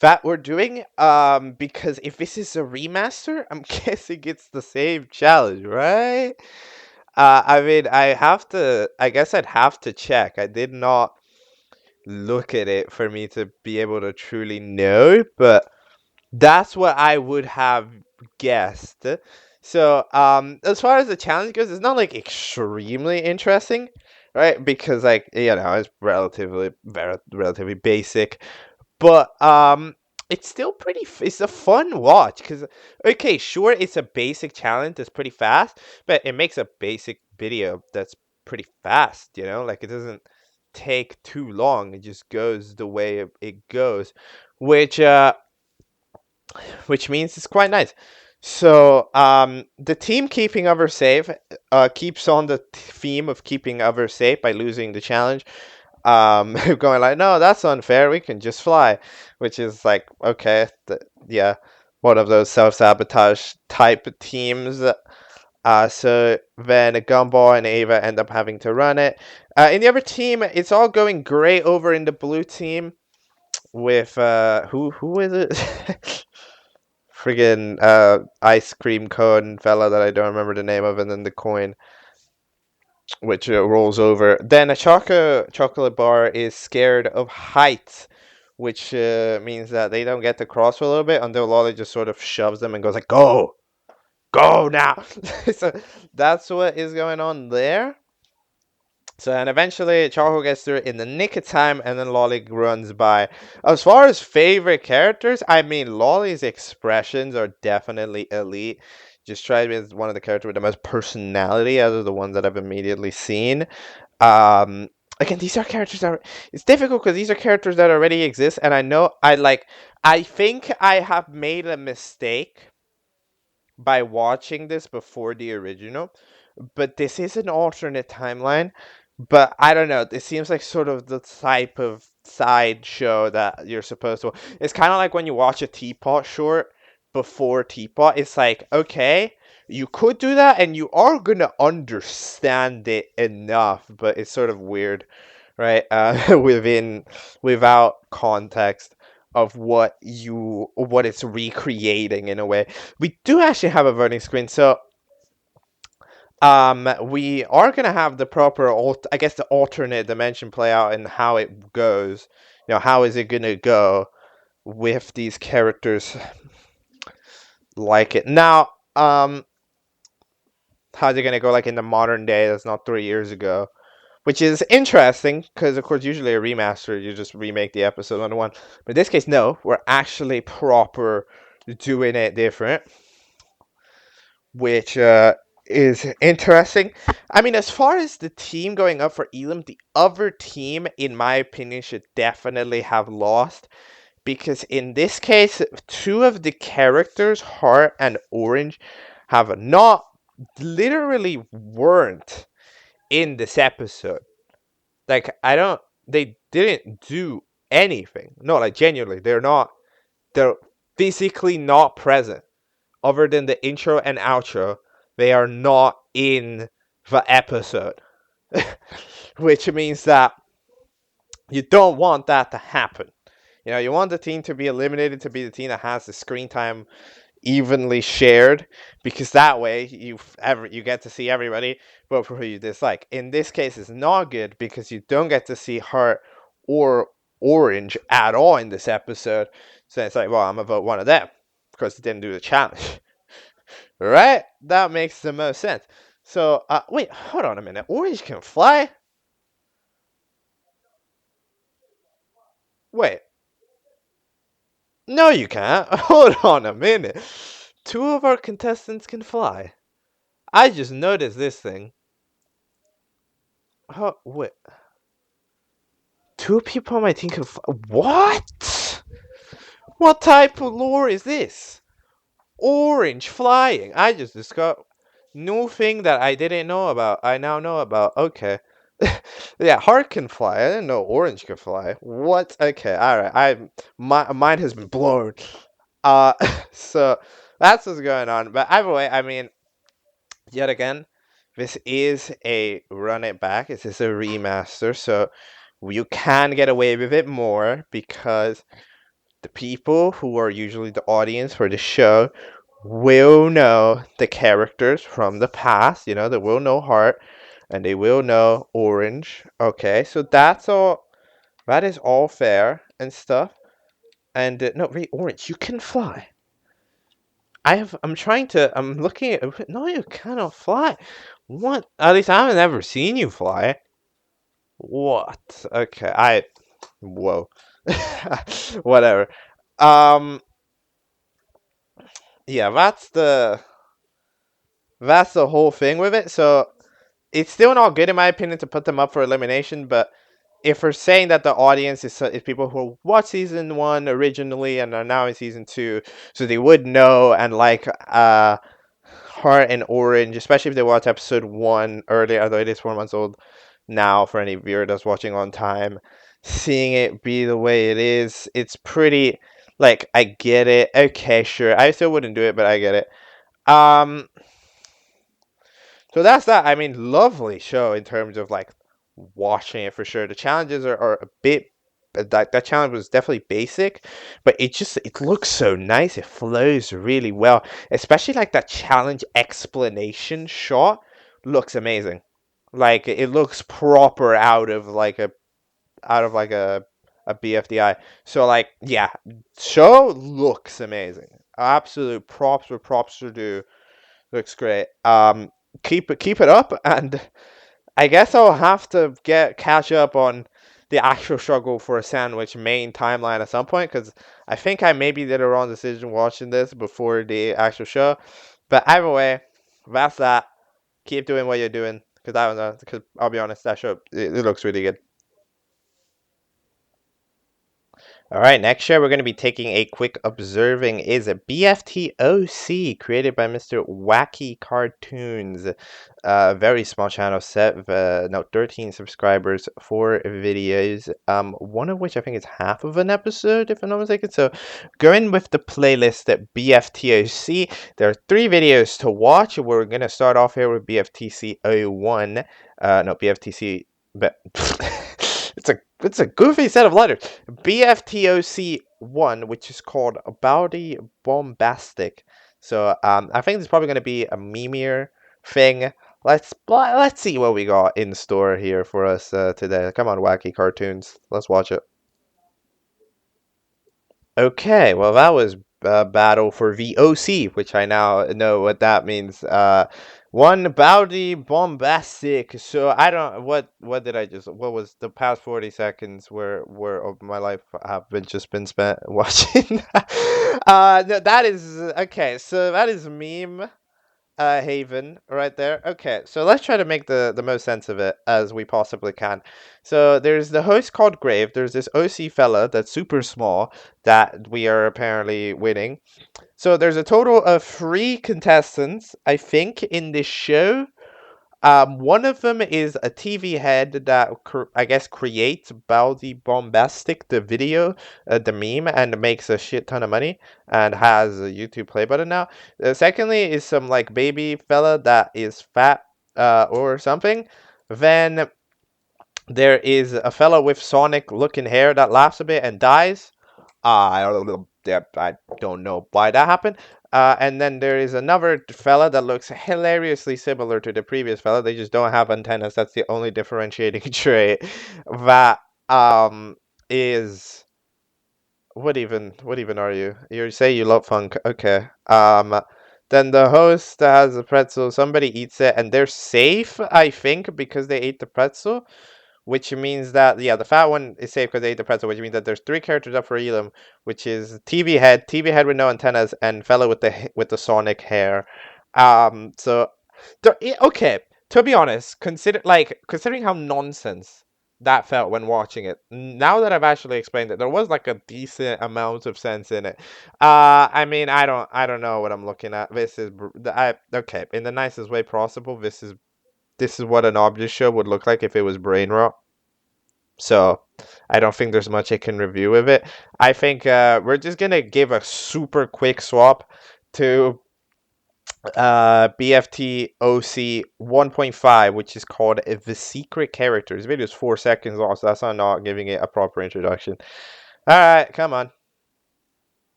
that we're doing. Because if this is a remaster, I'm guessing it's the same challenge, right? I mean, I guess I'd have to check. I did not look at it for me to be able to truly know, but that's what I would have guessed. So, as far as the challenge goes, it's not like extremely interesting, right? Because like it's relatively basic, but it's still pretty. It's a fun watch because okay, sure, it's a basic challenge that's pretty fast, but it makes a basic video that's pretty fast. Like it doesn't take too long. It just goes the way it goes, which means it's quite nice. So the team keeping others safe keeps on the theme of keeping others safe by losing the challenge. Going like, no, that's unfair. We can just fly, which is like, okay, yeah, one of those self-sabotage type teams. So then Gumball and Ava end up having to run it. In the other team, it's all going great over in the blue team with who is it? Friggin' ice cream cone fella that I don't remember the name of, and then the coin, which rolls over. Then a chocolate bar is scared of heights, which means that they don't get to cross for a little bit until Lolly just sort of shoves them and goes like, "Go, go now!" So that's what is going on there. So, and eventually Choco gets through it in the nick of time, and then Lolly runs by. As far as favorite characters, I mean, Lolly's expressions are definitely elite. Just try to be one of the characters with the most personality out of the ones that I've immediately seen. Again, these are characters that it's difficult because these are characters that already exist, and I think I have made a mistake by watching this before the original, but this is an alternate timeline. But I don't know. It seems like sort of the type of side show that you're supposed to. It's kind of like when you watch a Teapot short before Teapot. It's like, okay, you could do that, and you are gonna understand it enough, but it's sort of weird, right? Without context of what it's recreating in a way. We do actually have a voting screen, so we are gonna have the proper I guess the alternate dimension play out and how it goes. You know, how is it gonna go with these characters like it now? How's it gonna go like in the modern day? That's not 3 years ago, which is interesting because of course usually a remaster you just remake the episode on one, but in this case no, we're actually proper doing it different, which is interesting. I mean, as far as the team going up for Elam, the other team, in my opinion, should definitely have lost. Because in this case, two of the characters, Heart and Orange, have not literally weren't in this episode. Like, they didn't do anything. No, like, genuinely, they're physically not present. Other than the intro and outro, they are not in the episode. Which means that you don't want that to happen. You know, you want the team to be eliminated to be the team that has the screen time evenly shared, because that way you get to see everybody vote for who you dislike. In this case, it's not good because you don't get to see Heart or Orange at all in this episode. So it's like, well, I'm gonna vote one of them because they didn't do the challenge. Right? That makes the most sense. So, wait, hold on a minute. Orange can fly? Wait. No, you can't. Hold on a minute. Two of our contestants can fly. I just noticed this thing. Oh, wait. Two people on my team can fly. What? What type of lore is this? Orange flying. I just discovered new thing that I didn't know about. I now know about. Okay. Yeah, Heart can fly. I didn't know Orange could fly. What? Okay, alright. My mind has been blown. Uh so that's what's going on. But either way, I mean, yet again, this is a run it back. This is a remaster, so you can get away with it more because the people who are usually the audience for the show will know the characters from the past. You know, they will know Heart and they will know Orange. Okay, so that's all. That is all fair and stuff. And no, wait, Orange, you can fly. I'm trying to. I'm looking at. No, you cannot fly. What? At least I haven't ever seen you fly. What? Okay, Whoa. Whatever. Um. Yeah, that's the whole thing with it. So it's still not good in my opinion to put them up for elimination, but if we're saying that the audience is people who watched season 1 originally and are now in season 2, so they would know and like Heart and Orange, especially if they watched episode 1 earlier, although it is 4 months old now for any viewer that's watching on time. Seeing it be the way it is, it's pretty, like, I get it. Okay, sure. I still wouldn't do it, but I get it. Um, so that's that. I mean, lovely show in terms of like watching it for sure. The challenges are a bit that challenge was definitely basic, but it looks so nice. It flows really well, especially like that challenge explanation shot looks amazing. Like it looks proper out of like a BFDI. So like yeah, show looks amazing. Absolute props where props to do. Looks great. Keep it up, and I guess I'll have to catch up on the actual struggle for a sandwich main timeline at some point, because I think I maybe did a wrong decision watching this before the actual show. But either way, that's that. Keep doing what you're doing, because I don't know. Because I'll be honest, that show it looks really good. All right, next year we're going to be taking a quick observing is a BFTOC created by Mr. Wacky Cartoons. Very small channel, 13 subscribers, 4 videos. One of which I think is half of an episode, if I'm not mistaken. So, going with the playlist at BFTOC, there are 3 videos to watch. We're going to start off here with BFTC 01. No, BFTC, but it's a goofy set of letters. BFTOC 1, which is called baldi bombastic. So I think it's probably going to be a memeier thing. Let's see what we got in store here for us today. Come on, Wacky Cartoons, let's watch it. Okay, well that was battle for VOC, which I now know what that means. One baldi bombastic. So I don't what did I just what was the past 40 seconds where of my life have been spent watching. No, that is okay. So that is meme haven right there. Okay, so let's try to make the most sense of it as we possibly can. So there's the host called Grave. There's this OC fella that's super small that we are apparently winning. So there's a total of 3 contestants, I think, in this show. One of them is a TV head that I guess creates baldi bombastic, the video, the meme, and makes a shit ton of money and has a YouTube play button now. Secondly, is some like baby fella that is fat or something. Then there is a fella with Sonic looking hair that laughs a bit and dies. I don't know why that happened. And then there is another fella that looks hilariously similar to the previous fella. They just don't have antennas. That's the only differentiating trait. That is what even are you? You say you love funk. Okay. Then the host has a pretzel. Somebody eats it, and they're safe, I think, because they ate the pretzel, which means that yeah, the fat one is safe because they ate the pretzel, which means that there's 3 characters up for Elam, which is TV head with no antennas, and fella with the Sonic hair. So okay, to be honest, considering how nonsense that felt when watching it. Now that I've actually explained it, there was like a decent amount of sense in it. I mean, I don't know what I'm looking at. This is okay in the nicest way possible. This is what an object show would look like if it was brain rot. So I don't think there's much I can review with it. I think we're just gonna give a super quick swap to BFTOC 1.5, which is called The Secret Characters. The video is 4 seconds long, so that's not giving it a proper introduction. Alright, come on.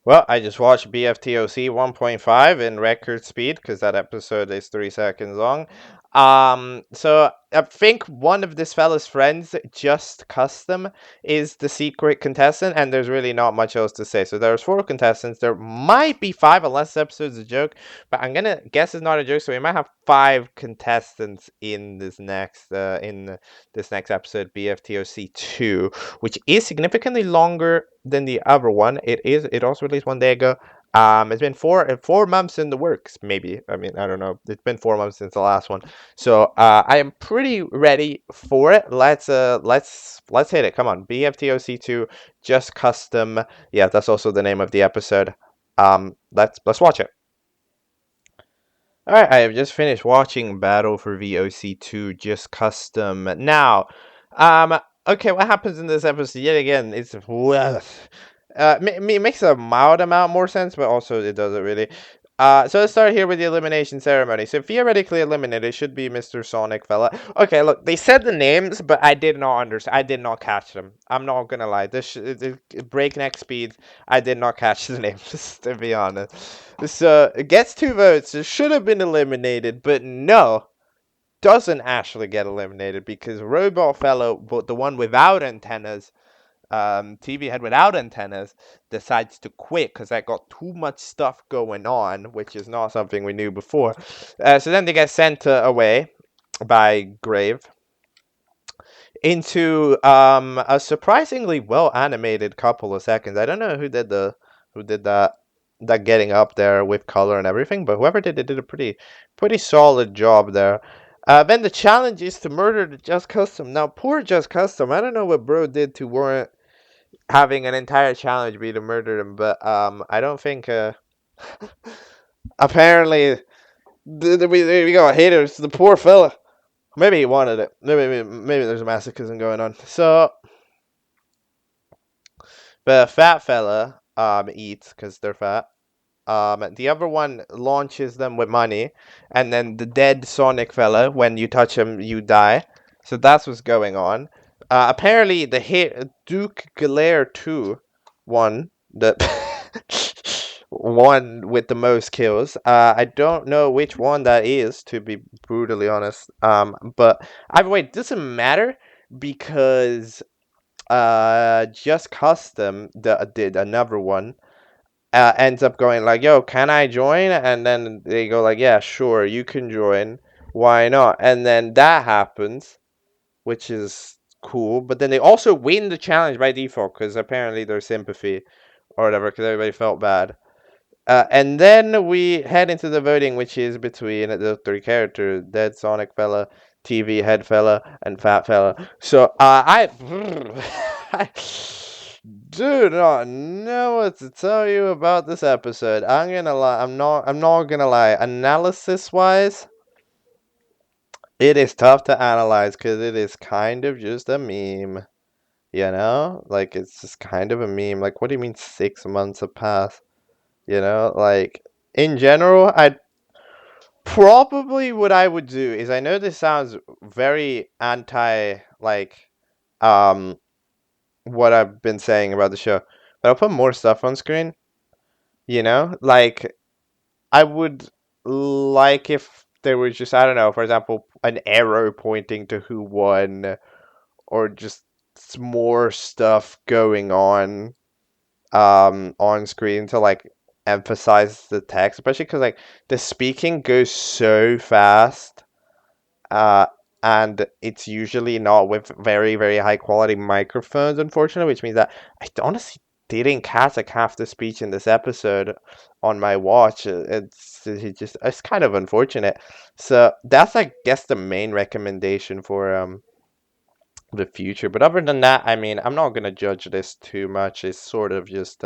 Well, I just watched BFTOC 1.5 in record speed because that episode is 3 seconds long. So I think one of this fella's friends, justcustomm, is the secret contestant, and there's really not much else to say. So there's 4 contestants. There might be 5 unless this episode's a joke, but I'm gonna guess it's not a joke. So we might have 5 contestants in this next episode, BFTOC 2, which is significantly longer than the other one. It also released one day ago. It's been 4 months in the works, maybe. I mean, I don't know. It's been 4 months since the last one, so I am pretty ready for it. Let's hit it. Come on, BFTOC 2, just custom. Yeah, that's also the name of the episode. Let's watch it. All right, I have just finished watching Battle for VOC2 Just Custom. Now, okay, what happens in this episode yet again? It's it makes a mild amount more sense, but also it doesn't really. So let's start here with the elimination ceremony. So theoretically eliminated should be Mr. Sonic fella. Okay, look, they said the names, but I did not understand. I did not catch them. I'm not gonna lie. This breakneck speed. I did not catch the names, to be honest. So it gets 2 votes. It should have been eliminated, but no, doesn't actually get eliminated because Robot Fellow, but the one without antennas, TV head without antennas, decides to quit because I got too much stuff going on, which is not something we knew before. So then they get sent away by Grave into a surprisingly well animated couple of seconds. I don't know who did that getting up there with color and everything, but whoever did it did a pretty solid job there. Then the challenge is to murder the Just Custom. Now, poor Just Custom. I don't know what bro did to warrant having an entire challenge be to murder him, but I don't think apparently there we go. Haters, the poor fella. Maybe he wanted it. Maybe there's a masochism going on. So the fat fella eats because they're fat. The other one launches them with money, and then the dead Sonic fella, when you touch him, you die. So that's what's going on. Apparently, the Duke Galere 2 won the one with the most kills. I don't know which one that is, to be brutally honest. But either way, it doesn't matter because Just Custom did another one. Ends up going like, yo, can I join? And then they go like, yeah, sure, you can join. Why not? And then that happens, which is cool. But then they also win the challenge by default because apparently there's sympathy or whatever because everybody felt bad. And then we head into the voting, which is between the 3 characters: Dead Sonic Fella, TV Head Fella, and Fat Fella. So I do not know what to tell you about this episode. I'm gonna lie. I'm not gonna lie. Analysis wise, it is tough to analyze because it is kind of just a meme. You know, like it's just kind of a meme. Like, what do you mean 6 months have passed? You know, like in general, I probably what I would do is I know this sounds very anti um what I've been saying about the show, but I'll put more stuff on screen, you know? Like I would like if there was just, I don't know, for example, an arrow pointing to who won or just more stuff going on screen to like emphasize the text, especially because like the speaking goes so fast, uh and it's usually not with very high quality microphones, unfortunately, which means that I honestly didn't catch like half the speech in this episode on my watch. It's kind of unfortunate. So that's, I guess, the main recommendation for the future. But other than that, I mean, I'm not gonna judge this too much. It's sort of just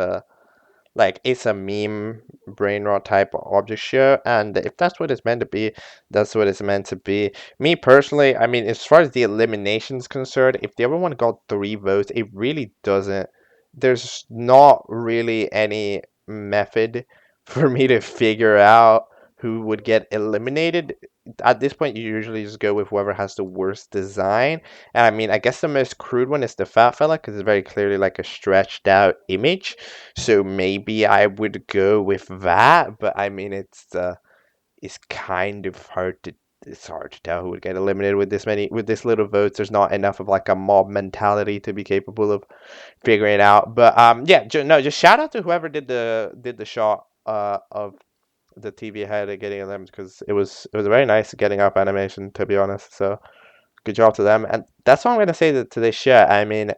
like it's a meme brain rot type object show, and if that's what it's meant to be, that's what it's meant to be. Me personally, I mean, as far as the elimination's concerned, if the other one got 3 votes, it really doesn't, there's not really any method for me to figure out who would get eliminated. At this point, you usually just go with whoever has the worst design. And I mean, I guess the most crude one is the fat fella because it's very clearly like a stretched out image. So maybe I would go with that. But I mean, it's kind of hard to, it's hard to tell who would get eliminated with this little votes. There's not enough of like a mob mentality to be capable of figuring it out. But yeah, no, just shout out to whoever did the shot of the TV head getting eliminated because it was a very nice getting up animation, to be honest. So good job to them. And that's all I'm gonna say to this show. I mean,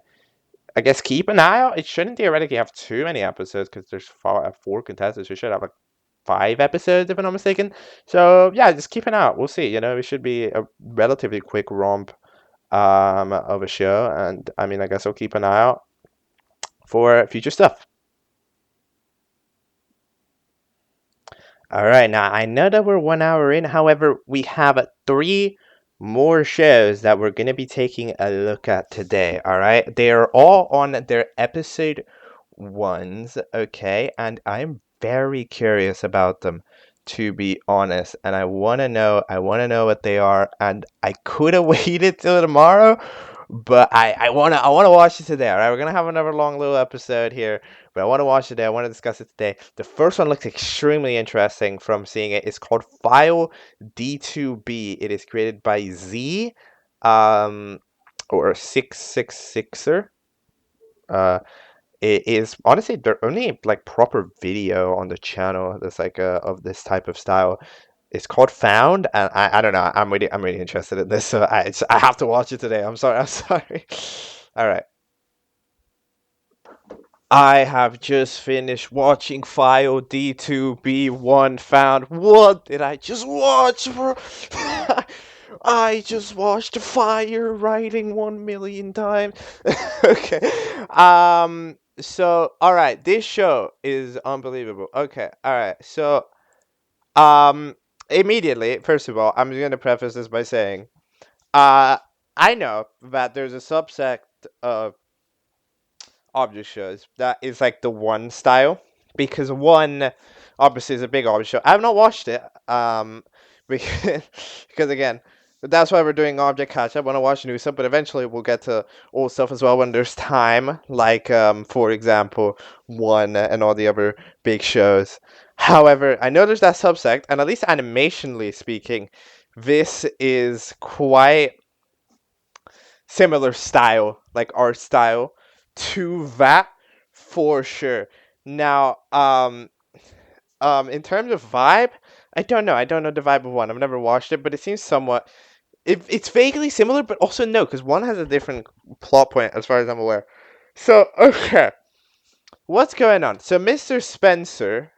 I guess keep an eye out. It shouldn't theoretically have too many episodes because there's four contestants. We should have like 5 episodes if I'm not mistaken. So yeah, just keep an eye out. We'll see. You know, it should be a relatively quick romp of a show, and I mean, I guess I'll keep an eye out for future stuff. All right, now I know that we're 1 hour in. However, we have 3 more shows that we're going to be taking a look at today. All right, they are all on their episode 1s, okay, and I'm very curious about them, to be honest, and I want to know what they are, and I could have waited till tomorrow, but I want to watch it today. All right, we're gonna have another long little episode here, but I want to watch it today. I want to discuss it today. The first one looks extremely interesting from seeing it. It's called FILED2B. It is created by Z, or 666er. It is honestly the only like proper video on the channel that's like of this type of style. It's called Found, and I don't know. I'm really interested in this, so I have to watch it today. I'm sorry. I'm sorry. All right. I have just finished watching FILED2B1 Found. What did I just watch, bro? I just watched Fire Writing 1 million times. Okay. So, all right. This show is unbelievable. Okay. All right. So, um, immediately, first of all, I'm going to preface this by saying, uh, I know that there's a subset of object shows that is like the one style, because one obviously is a big object show. I have not watched it, because again, that's why we're doing Object Catchup. I want to watch new stuff, but eventually we'll get to old stuff as well when there's time, like for example, one and all the other big shows. However, I know there's that subsect, and at least animationally speaking, this is quite similar style, like art style, to that for sure. Now, in terms of vibe, I don't know. I don't know the vibe of one. I've never watched it, but it seems somewhat. It's vaguely similar, but also no, because one has a different plot point as far as I'm aware. So okay, what's going on? So Mr. Spencer,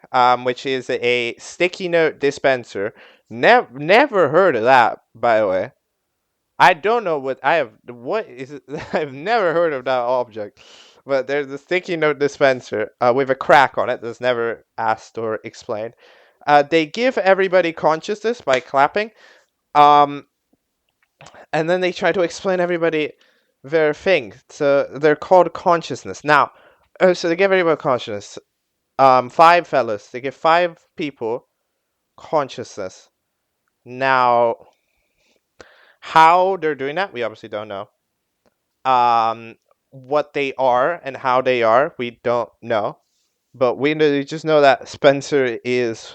which is a sticky note dispenser. Never heard of that, by the way. I don't know what I have. What is it? I've never heard of that object. But there's a sticky note dispenser with a crack on it that's never asked or explained. They give everybody consciousness by clapping. Um, and then they try to explain everybody their thing. So they're called consciousness. Now, so they give everybody consciousness. 5 fellas. They give 5 people consciousness. Now, how they're doing that, we obviously don't know. What they are and how they are, we don't know. But we just know that Spencer is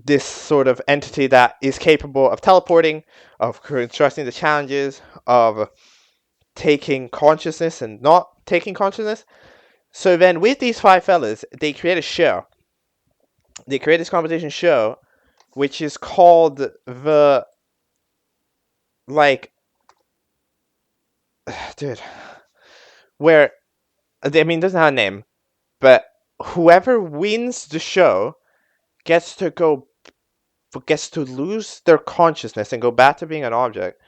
this sort of entity that is capable of teleporting, of constructing the challenges, of taking consciousness and not taking consciousness. So then with these 5 fellas, they create a show. They create this competition show, which is called the, like, dude, where, I mean, it doesn't have a name, but whoever wins the show gets to lose their consciousness and go back to being an object.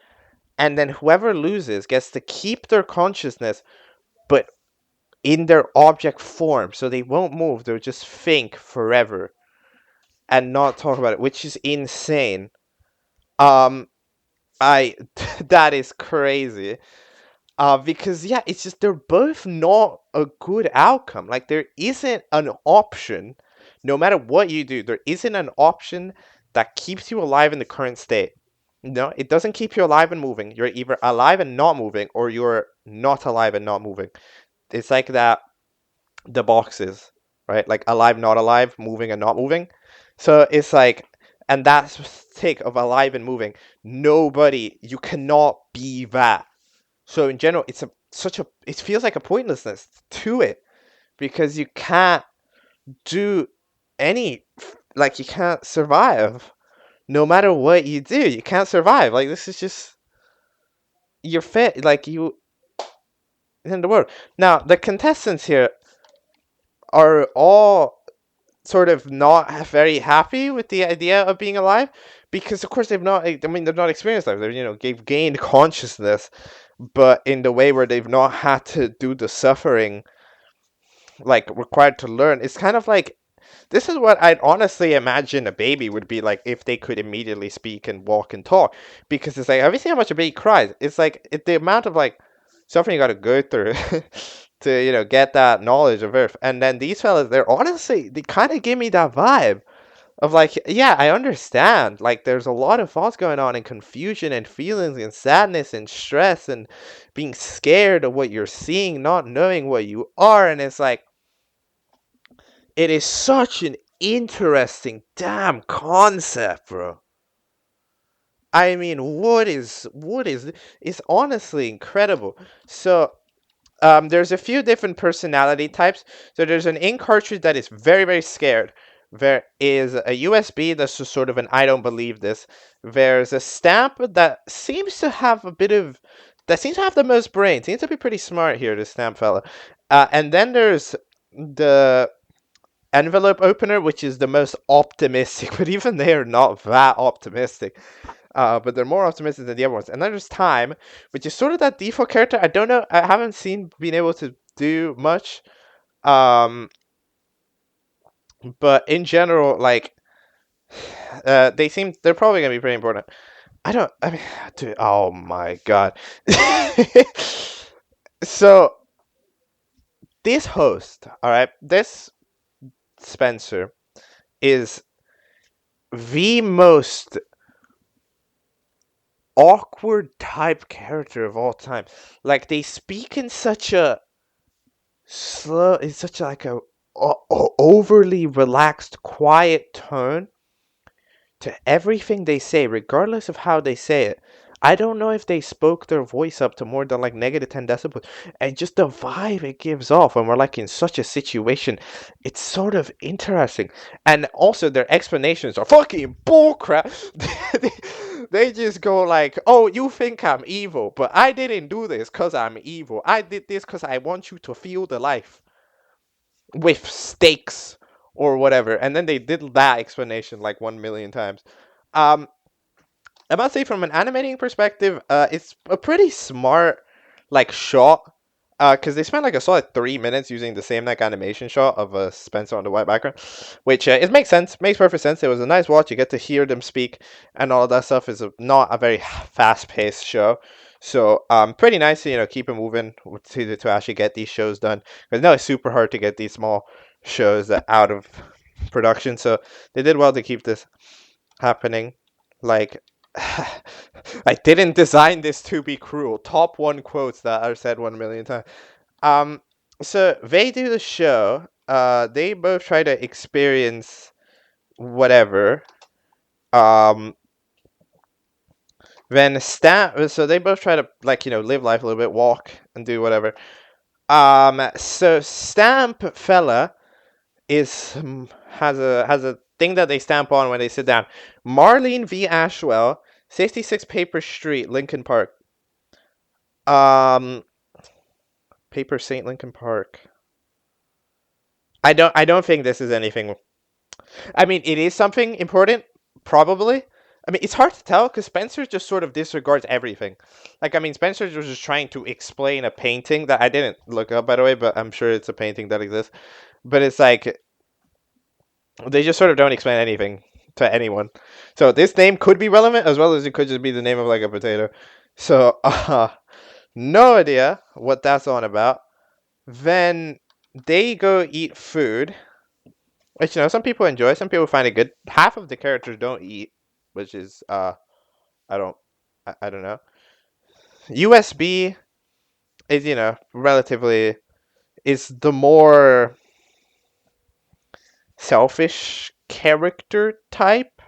And then whoever loses gets to keep their consciousness, but in their object form. So they won't move. They'll just think forever and not talk about it, which is insane. That is crazy. Because yeah, it's just they're both not a good outcome. Like there isn't an option, no matter what you do, there isn't an option that keeps you alive in the current state. No, it doesn't keep you alive and moving. You're either alive and not moving, or you're not alive and not moving. It's like that, the boxes, right? Like alive, not alive, moving and not moving. So it's like, and that's take of alive and moving. You cannot be that. So in general, it feels like a pointlessness to it, because you can't do you can't survive. No matter what you do, you can't survive. Like this is just, you're fit, like you, in the world. Now, the contestants here are all sort of not very happy with the idea of being alive because, of course, they've not. I mean, they've not experienced life. They've gained consciousness, but in the way where they've not had to do the suffering like required to learn. It's kind of like this is what I'd honestly imagine a baby would be like if they could immediately speak and walk and talk. Because it's like, have you seen how much a baby cries? It's like the amount of like suffering you got to go through to get that knowledge of Earth. And then these fellas, they kind of give me that vibe of like, yeah, I understand. Like, there's a lot of thoughts going on and confusion and feelings and sadness and stress and being scared of what you're seeing, not knowing what you are. And it's like, it is such an interesting damn concept, bro. I mean, it's honestly incredible. So, there's a few different personality types. So there's an ink cartridge that is very, very scared. There is a USB that's just sort of an I don't believe this. There's a stamp that seems to have the most brain. Seems to be pretty smart here, this stamp fella. And then there's the envelope opener, which is the most optimistic, but even they are not that optimistic. But they're more optimistic than the other ones. And then there's time, which is sort of that default character. I don't know. I haven't been able to do much. But in general, like, they're probably gonna be pretty important. Dude, oh my god. So this host, all right, this Spencer is the most awkward type character of all time. Like, they speak in such a slow, in such like a overly relaxed, quiet tone to everything they say, regardless of how they say it. I don't know if they spoke their voice up to more than like -10 decibels, and just the vibe it gives off when we're like in such a situation, it's sort of interesting. And also their explanations are fucking bullcrap. They just go like, "Oh, you think I'm evil, but I didn't do this because I'm evil. I did this because I want you to feel the life with stakes or whatever." And then they did that explanation like 1 million times. Um, I must say, from an animating perspective, it's a pretty smart like shot. Because they spent like a solid 3 minutes using the same like animation shot of Spencer on the white background, which it makes sense, makes perfect sense. It was a nice watch. You get to hear them speak, and all of that stuff is not a very fast-paced show. So pretty nice to keep it moving to actually get these shows done. Because now it's super hard to get these small shows out of production. So they did well to keep this happening. Like, I didn't design this to be cruel. Top 1 quotes that are said 1 million times. So they do the show. They both try to experience whatever. Then so they both try to live life a little bit, walk and do whatever. So Stamp fella has a thing that they stamp on when they sit down. Marlene V. Ashwell, 66 Paper Street, Lincoln Park. Paper St. Lincoln Park. I don't think this is anything. I mean, it is something important, probably. I mean, it's hard to tell because Spencer just sort of disregards everything. Like, I mean, Spencer was just trying to explain a painting that I didn't look up, by the way, but I'm sure it's a painting that exists. But it's like, they just sort of don't explain anything to anyone. So this name could be relevant as well as it could just be the name of like a potato. So, no idea what that's on about. Then they go eat food, which some people enjoy, some people find it good. Half of the characters don't eat, which is I don't know. USB is relatively is the more selfish character type.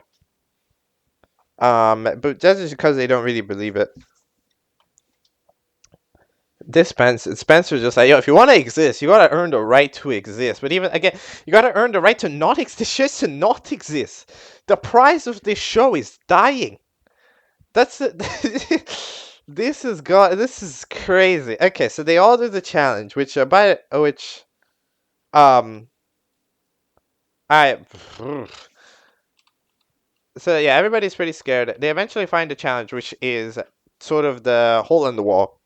But that's just because they don't really believe it. This Spencer's just like, yo, if you want to exist, you gotta earn the right to exist. But even again, you gotta earn the right to not exist, just to not exist. The price of this show is dying. That's This is crazy. Okay, so they all do the challenge, which um I so yeah, everybody's pretty scared. They eventually find a challenge, which is sort of the hole in the wall,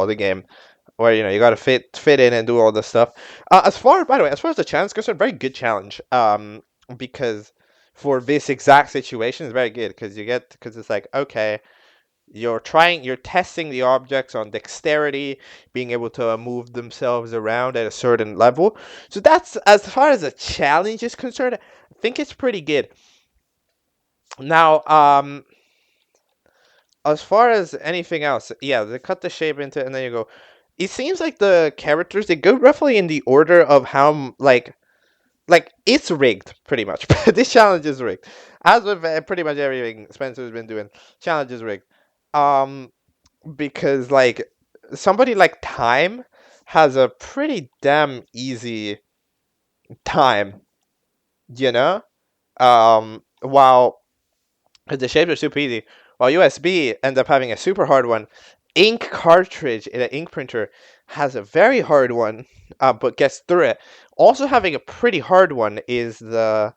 the game, where you got to fit in and do all this stuff. By the way, as far as the challenge goes, a very good challenge. Because for this exact situation, it's very good because it's like, okay, you're testing the objects on dexterity, being able to move themselves around at a certain level. So that's, as far as a challenge is concerned, I think it's pretty good. Now, as far as anything else, yeah, they cut the shape into it, and then you go. It seems like the characters, they go roughly in the order of how like it's rigged pretty much. This challenge is rigged, as with pretty much everything Spencer's been doing. Challenge is rigged, um, because like somebody like Time has a pretty damn easy time, you know. While the shapes are super easy, while USB ends up having a super hard one. Ink cartridge in an ink printer has a very hard one, but gets through it. Also having a pretty hard one is the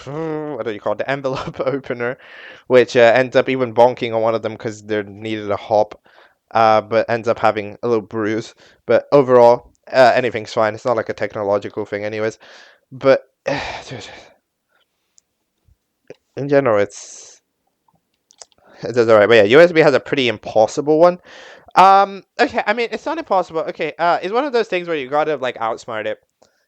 what do you call it? The envelope opener, which ends up even bonking on one of them because they needed a hop, but ends up having a little bruise. But overall, anything's fine. It's not like a technological thing, anyways. But dude, in general, it's alright. But yeah, USB has a pretty impossible one. Okay, I mean, it's not impossible. Okay, it's one of those things where you gotta like outsmart it,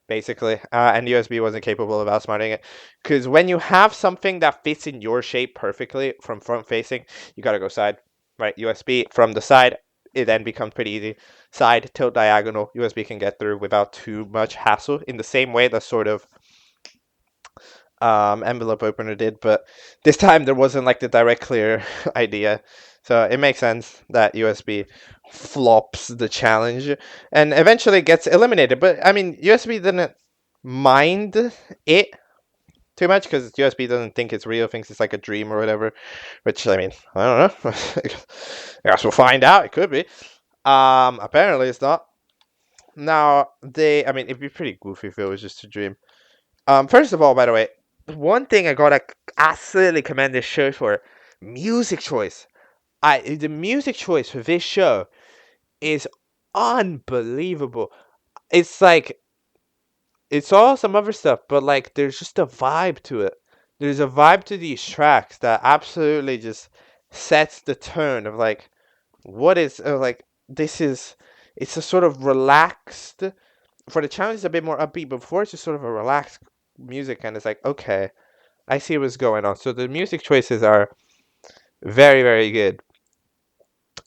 basically. And USB wasn't capable of outsmarting it, because when you have something that fits in your shape perfectly from front facing, you gotta go side, right? USB from the side, it then becomes pretty easy. Side, tilt diagonal, USB can get through without too much hassle. In the same way that sort of envelope opener did, but this time there wasn't like the direct clear idea. So it makes sense that USB flops the challenge and eventually gets eliminated. But I mean, USB didn't mind it too much because USB doesn't think it's real, thinks it's like a dream or whatever. Which, I mean, I don't know. I guess we'll find out. It could be. Apparently it's not. Now I mean, it'd be pretty goofy if it was just a dream. First of all, by the way, one thing I gotta absolutely commend this show for: music choice. The music choice for this show is unbelievable. It's like it's all some other stuff, but like there's just a vibe to it. There's a vibe to these tracks that absolutely just sets the tone of like what is like this is. It's a sort of relaxed. For the challenge, it's a bit more upbeat, but before it's just sort of a relaxed music, and it's like, okay, I see what's going on. So the music choices are very, very good.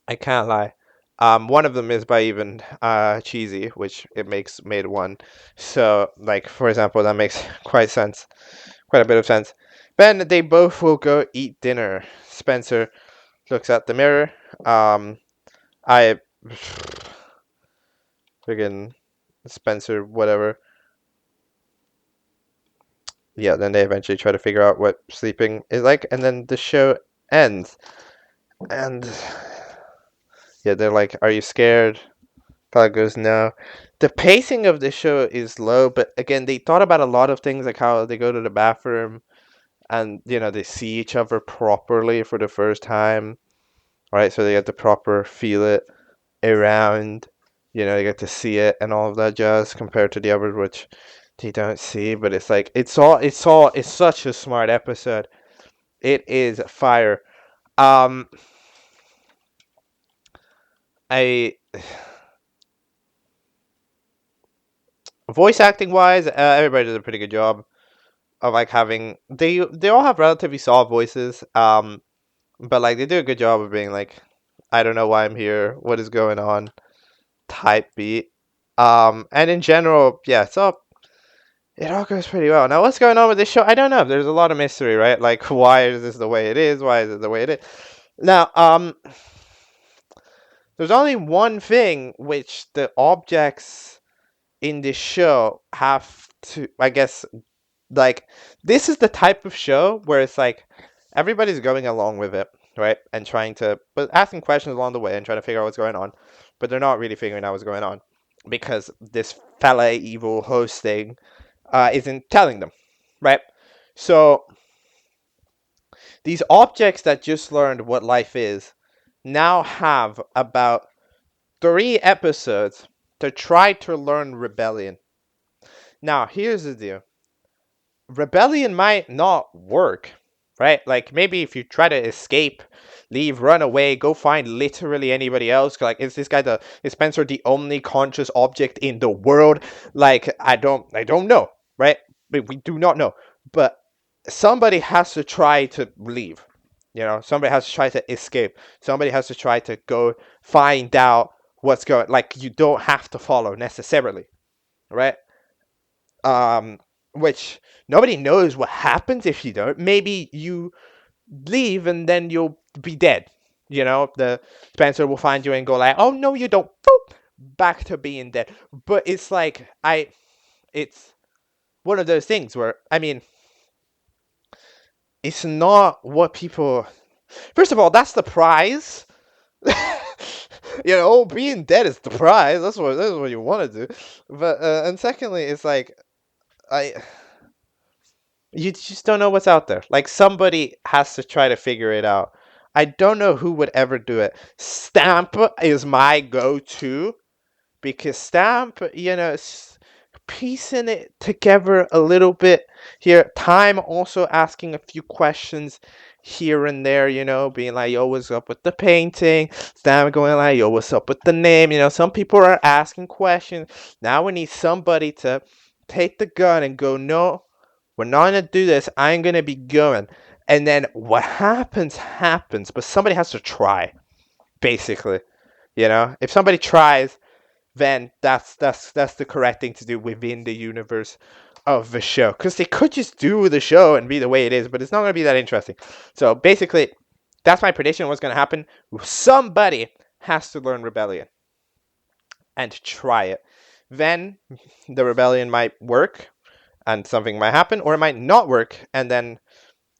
I can't lie. One of them is by even Cheesy, which it made one. So, like for example, that makes quite a bit of sense. Then they both will go eat dinner. Spencer looks at the mirror. I friggin' Spencer, whatever. Yeah, then they eventually try to figure out what sleeping is like, and then the show ends. And yeah, they're like, "Are you scared?" Tyler goes, "No." The pacing of the show is low, but again, they thought about a lot of things, like how they go to the bathroom and they see each other properly for the first time, right? So they get to proper feel it around, they get to see it and all of that jazz compared to the others, which they don't see. But it's like it's such a smart episode. It is fire. Um, I voice acting wise, everybody did a pretty good job of like having they all have relatively soft voices. But like they do a good job of being like, I don't know why I'm here, what is going on, type beat. And in general, yeah, so it all goes pretty well. Now, what's going on with this show? I don't know. There's a lot of mystery, right? Like, why is this the way it is? Why is it the way it is? Now, there's only one thing which the objects in this show have to, I guess, like, this is the type of show where it's like everybody's going along with it. right? And but asking questions along the way and trying to figure out what's going on. But they're not really figuring out what's going on because this fella evil hosting isn't telling them, right? So these objects that just learned what life is now have about 3 episodes to try to learn rebellion. Now, here's the deal. Rebellion might not work, right? Like, maybe if you try to escape, leave, run away, go find literally anybody else. Like, is Spencer the only conscious object in the world? Like, I don't know, right? We do not know. But somebody has to try to leave. Somebody has to try to escape. Somebody has to try to go find out what's going. Like, you don't have to follow necessarily, right? Which nobody knows what happens if you don't. Maybe you leave and then you'll be dead. The Spencer will find you and go like, "Oh no, you don't." Boop, back to being dead. But it's like it's one of those things where it's not what people. First of all, that's the prize. Being dead is the prize. That's what you want to do. But and secondly, it's like I you just don't know what's out there. Like, somebody has to try to figure it out. I don't know who would ever do it. Stamp is my go-to because Stamp, piecing it together a little bit here. Time also asking a few questions here and there, being like, "Yo, what's up with the painting?" Stamp going like, "Yo, what's up with the name?" Some people are asking questions. Now we need somebody to take the gun and go, "No, we're not going to do this. I'm going to be going." And then what happens, but somebody has to try, basically. If somebody tries, then that's the correct thing to do within the universe of the show. Because they could just do the show and be the way it is, but it's not going to be that interesting. So basically, that's my prediction of what's going to happen. Somebody has to learn Rebellion and try it. Then the Rebellion might work and something might happen, or it might not work, and then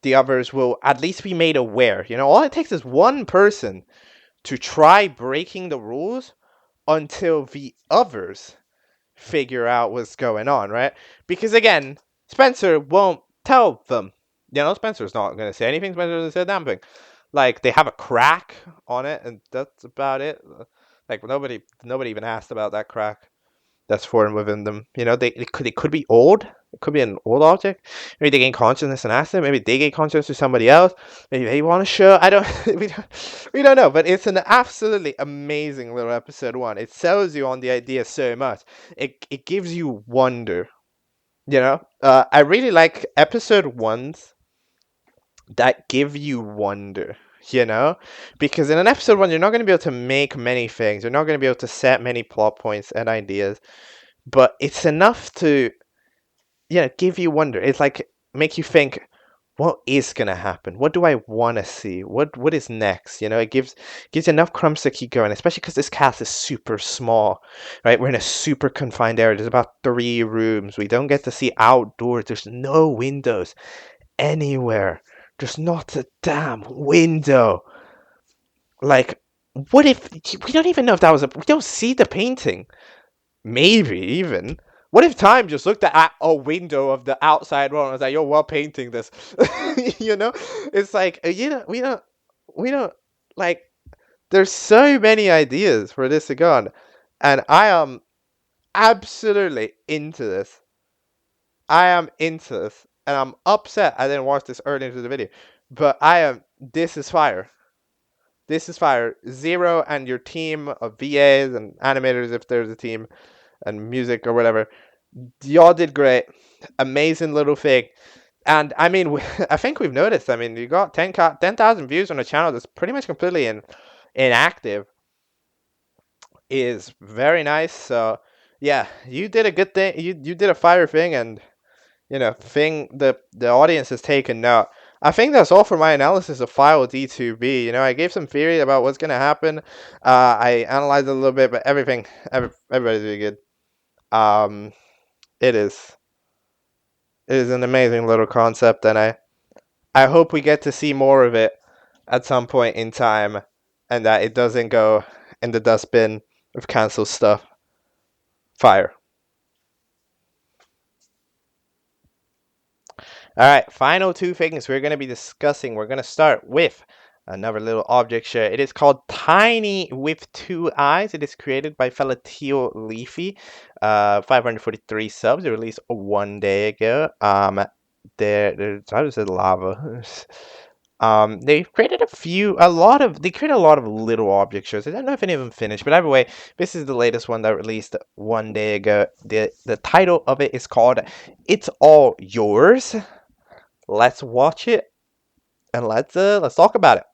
the others will at least be made aware. All it takes is one person to try breaking the rules until the others figure out what's going on, right? Because again, Spencer won't tell them. Spencer's not going to say anything. Spencer doesn't say a damn thing. Like, they have a crack on it, and that's about it. Like, nobody even asked about that crack that's foreign within them. They could be old. It could be an old object. Maybe they gain consciousness and ask them. Maybe they gain consciousness to somebody else. Maybe they want to show. I don't. We don't know. But it's an absolutely amazing little episode 1. It sells you on the idea so much. It gives you wonder. I really like episode 1s that give you wonder. Because in an episode 1, you're not going to be able to make many things. You're not going to be able to set many plot points and ideas. But it's enough to, give you wonder. It's like make you think, what is gonna happen? What do I want to see? What is next? It gives enough crumbs to keep going, especially because this cast is super small, right? We're in a super confined area. There's about 3 rooms. We don't get to see outdoors. There's no windows anywhere. There's not a damn window. Like, what if we don't even know if that was we don't see the painting? Maybe even. What if Time just looked at a window of the outside world and was like, "Yo, we're painting this." It's like, we don't like. There's so many ideas for this to go on, and I am absolutely into this. I am into this, and I'm upset I didn't watch this early into the video, but I am. This is fire. This is fire. Zero and your team of VAs and animators, if there's a team, and music or whatever. Y'all did great. Amazing little thing. And I mean, I think we've noticed. I mean, you got 10,000 views on a channel that's pretty much completely inactive. Is very nice. So yeah, you did a good thing. You did a fire thing, and thing the audience has taken note. I think that's all for my analysis of FILED2B. I gave some theory about what's gonna happen. I analyzed it a little bit, but everybody's really good. It is an amazing little concept, and I hope we get to see more of it. at some point in time, and that it doesn't go in the dustbin of cancelled stuff. Fire. All right, final two things we're going to be discussing. We're going to start with another little object share. It is called Tiny with Two Eyes. It is created by fellow Teal Leafy. 543 subs. It released 1 day ago. There's how does it lava? They created they created a lot of little object shows. I don't know if any of them finished, but either way, this is the latest one that released 1 day ago. The title of it is called "It's All Yours." Let's watch it and let's talk about it.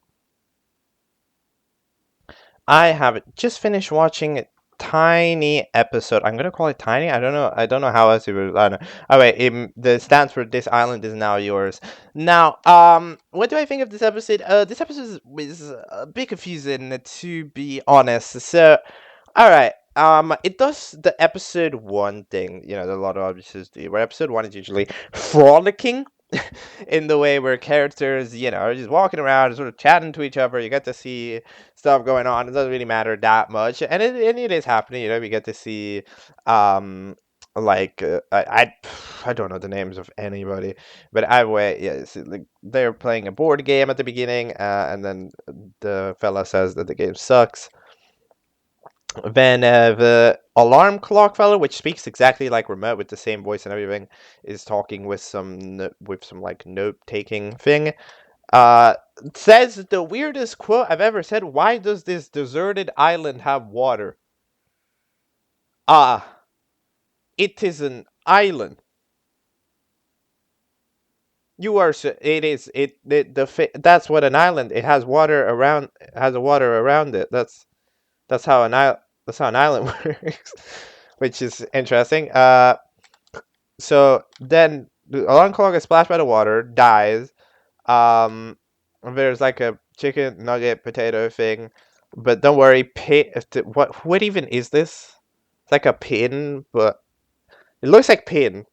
I have just finished watching a tiny episode. I'm gonna call it tiny. I don't know how else it would. I don't know. Oh wait, the stands for "This island is now yours." Now, what do I think of this episode? This episode is a bit confusing, to be honest. So, all right. It does the episode one thing. You know, a lot of episodes do. Where episode one is usually frolicking. In the way where characters, you know, are just walking around and sort of chatting to each other. You get to see stuff going on. It doesn't really matter that much, and it is happening. You know, we get to see, like I don't know the names of anybody, but either way, yes, like they're playing a board game at the beginning, and then the fella says that the game sucks. Then the alarm clock fellow, which speaks exactly like Remote with the same voice and everything, is talking with some like note taking thing. Says the weirdest quote I've ever said. Why does this deserted island have water? It is an island. You are. It is. That's what an island. It has water around. It has a water around it. That's how an island. That's how an island works, which is interesting. So then the alarm clock gets splashed by the water, dies. There's like a chicken nugget potato thing, but don't worry. What even is this? It's like a pin, but it looks like pin,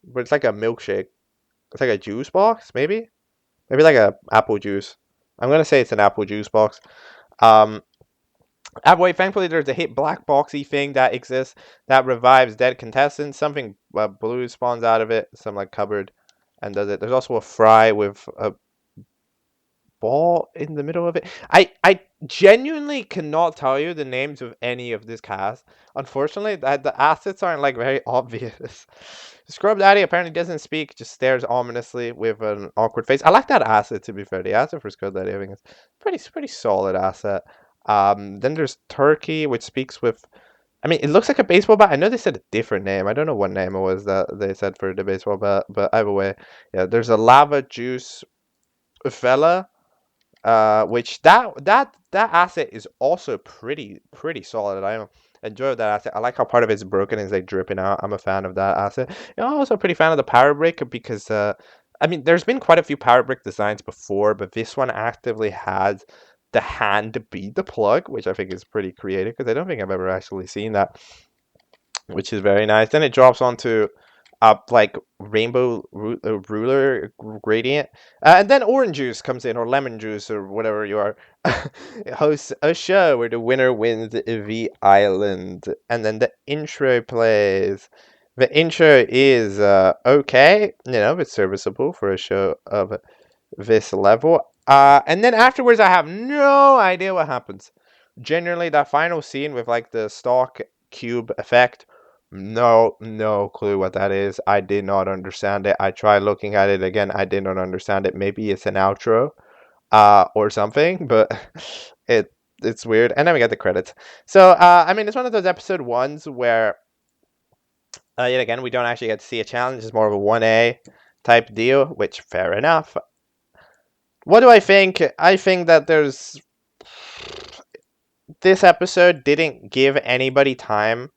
but it's like a milkshake. It's like a juice box, maybe like a apple juice. I'm gonna say it's an apple juice box. Wait, thankfully there's a hit black boxy thing that exists that revives dead contestants. Something blue spawns out of it, some like cupboard, and does it. There's also a fry with a ball in the middle of it. I genuinely cannot tell you the names of any of this cast. Unfortunately, the assets aren't like very obvious. Scrub Daddy apparently doesn't speak, just stares ominously with an awkward face. I like that asset, to be fair. The asset for Scrub Daddy, I think, is pretty solid asset. Then there's Turkey, which speaks with. I mean, it looks like a baseball bat. I know they said a different name. I don't know what name it was that they said for the baseball bat, but either way, yeah. There's a Lavajuice fella, which that asset is also pretty solid. I enjoy that asset. I like how part of it's broken and is like dripping out. I'm a fan of that asset. You know, I'm also a pretty fan of the power brick because I mean, there's been quite a few power brick designs before, but this one actively has the hand to be the plug, which I think is pretty creative because I don't think I've ever actually seen that, which is very nice. Then it drops onto like rainbow ruler gradient, and then orange juice comes in, or lemon juice, or whatever you are. It hosts a show where the winner wins the island, and then the intro plays. The intro is okay, you know, it's serviceable for a show of this level. And then afterwards, I have no idea what happens. Generally, that final scene with like the stock cube effect, no clue what that is. I did not understand it. I tried looking at it again. I did not understand it. Maybe it's an outro, or something, but it's weird. And then we get the credits. So, I mean, it's one of those episode ones where, yet again, we don't actually get to see a challenge. It's more of a 1A type deal, which fair enough. What do I think? I think that this episode didn't give anybody time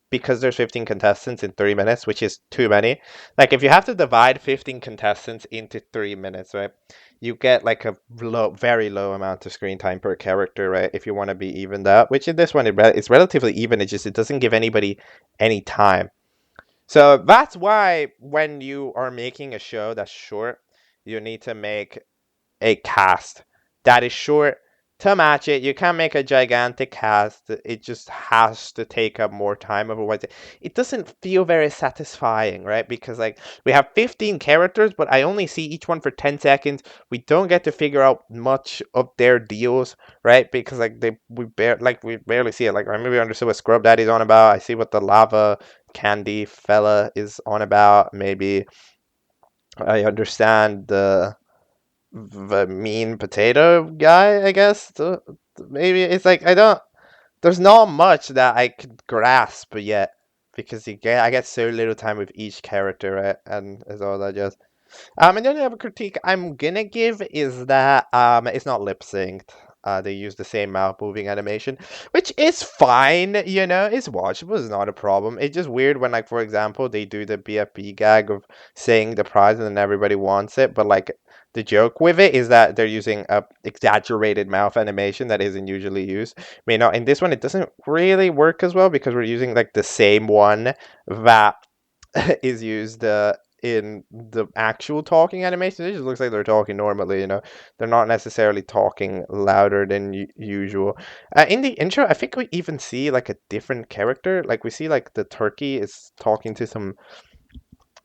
because there's 15 contestants in 3 minutes, which is too many. Like, if you have to divide 15 contestants into 3 minutes, right, you get like a very low amount of screen time per character, right, if you want to be even that, which in this one, it's relatively even. It doesn't give anybody any time. So that's why when you are making a show that's short, you need to make a cast that is short to match it. You can't make a gigantic cast. It just has to take up more time. Otherwise, it doesn't feel very satisfying, right? Because like we have 15 characters, but I only see each one for 10 seconds. We don't get to figure out much of their deals, right? Because like we barely see it. Like I maybe understood what Scrub Daddy's on about. I see what the lava candy fella is on about. Maybe I understand the mean potato guy, I guess. Maybe it's like I don't. There's not much that I could grasp yet because I get so little time with each character, right? And it's all that just. And the only other critique I'm gonna give is that it's not lip synced. They use the same mouth moving animation, which is fine, you know, it's watchable, it's not a problem. It's just weird when, like, for example, they do the BFB gag of saying the prize and then everybody wants it, but like the joke with it is that they're using a exaggerated mouth animation that isn't usually used. I mean, now in this one, it doesn't really work as well because we're using like the same one that is used in the actual talking animation. It just looks like they're talking normally, you know. They're not necessarily talking louder than usual. In the intro, I think we even see like a different character. Like we see like the turkey is talking to some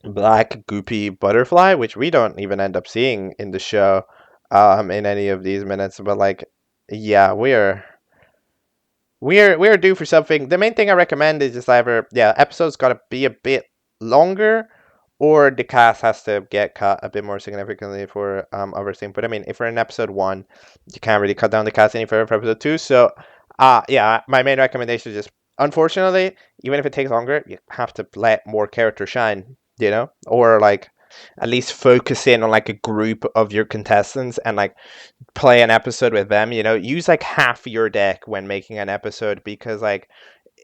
black goopy butterfly, which we don't even end up seeing in the show in any of these minutes. But like, yeah, we're due for something. The main thing I recommend is just either episodes gotta be a bit longer, or the cast has to get cut a bit more significantly for everything. But I mean, if we're in episode 1, you can't really cut down the cast any further for episode 2. So yeah, my main recommendation is just, unfortunately, even if it takes longer, you have to let more characters shine, you know, or like at least focus in on like a group of your contestants and like play an episode with them, you know. Use like half your deck when making an episode, because like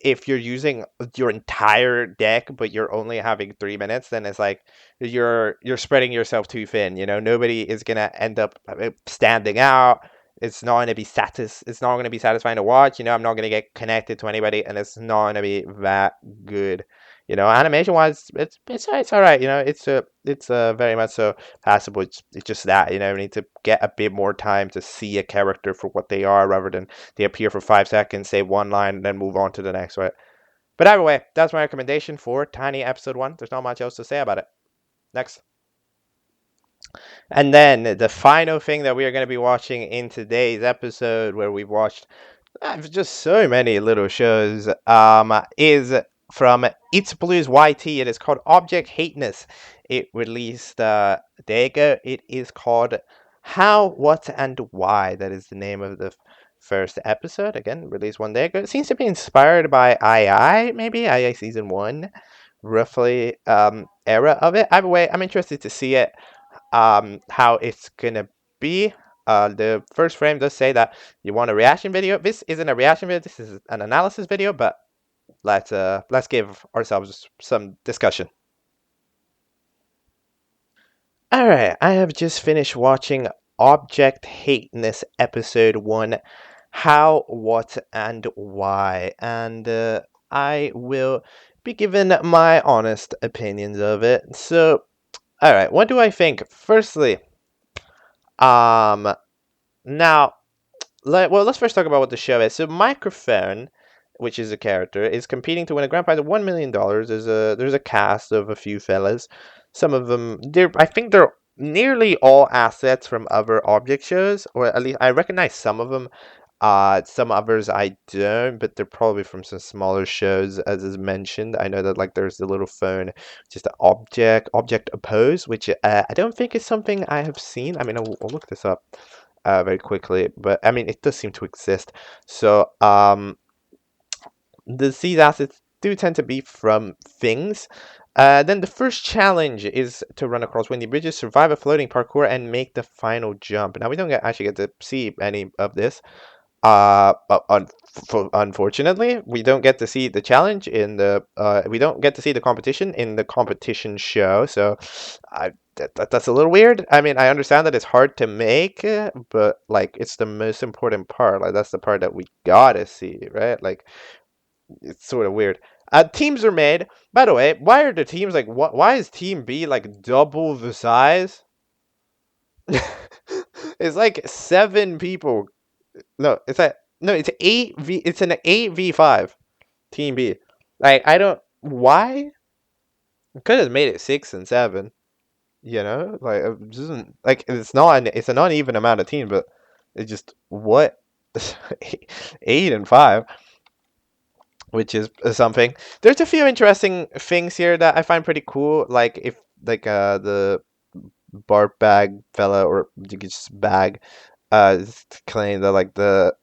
if you're using your entire deck but you're only having 3 minutes, then it's like you're spreading yourself too thin, you know. Nobody is gonna end up standing out. It's not gonna be it's not gonna be satisfying to watch, you know. I'm not gonna get connected to anybody, and it's not gonna be that good, you know. Animation wise, it's all right, you know. It's very much so passable. It's just that, you know, we need to get a bit more time to see a character for what they are, rather than they appear for 5 seconds, say one line, and then move on to the next, right? But either way, that's my recommendation for Tiny Episode 1. There's not much else to say about it. Next. And then the final thing that we are going to be watching in today's episode, where we've watched just so many little shows, is from ItsBluezYT. It is called Object Hateness. It released a day ago. It is called How, What, and Why. That is the name of the first episode. Again, released one day ago. It seems to be inspired by maybe II Season 1, roughly era of it. Either way, I'm interested to see it, how it's gonna be. The first frame does say that you want a reaction video. This isn't a reaction video. This is an analysis video. But let's give ourselves some discussion. All right, I have just finished watching Object Hateness episode 1. How, what, and why, and I will be given my honest opinions of it. So, all right, what do I think? Firstly, now, let's first talk about what the show is. So, Microphone, which is a character, is competing to win a grand prize of $1 million. There's a cast of a few fellas. Some of them, I think they're nearly all assets from other object shows, or at least I recognize some of them. Some others I don't, but they're probably from some smaller shows, as is mentioned. I know that like there's the little phone, just the object oppose, which I don't think is something I have seen. I mean, I'll look this up very quickly, but I mean, it does seem to exist. So, these assets do tend to be from things. Then the first challenge is to run across windy bridges, survive a floating parkour, and make the final jump. Now, we don't actually get to see any of this. But unfortunately, we don't get to see the challenge in the we don't get to see the competition in the competition show. So, that's a little weird. I mean, I understand that it's hard to make, but like it's the most important part. Like that's the part that we gotta see, right? Like it's sort of weird. Teams are made. By the way, why are the teams like? Why is Team B like double the size? It's like 7 people. No, it's 8v. It's an 8v5 team B. Like, I don't, why? Could have made it 6 and 7. You know, like, it just isn't like, it's an uneven amount of teams, but it's just what 8 and 5, which is something. There's a few interesting things here that I find pretty cool. Like, if like the barf bag fella, or you could just bag, claim that, like, the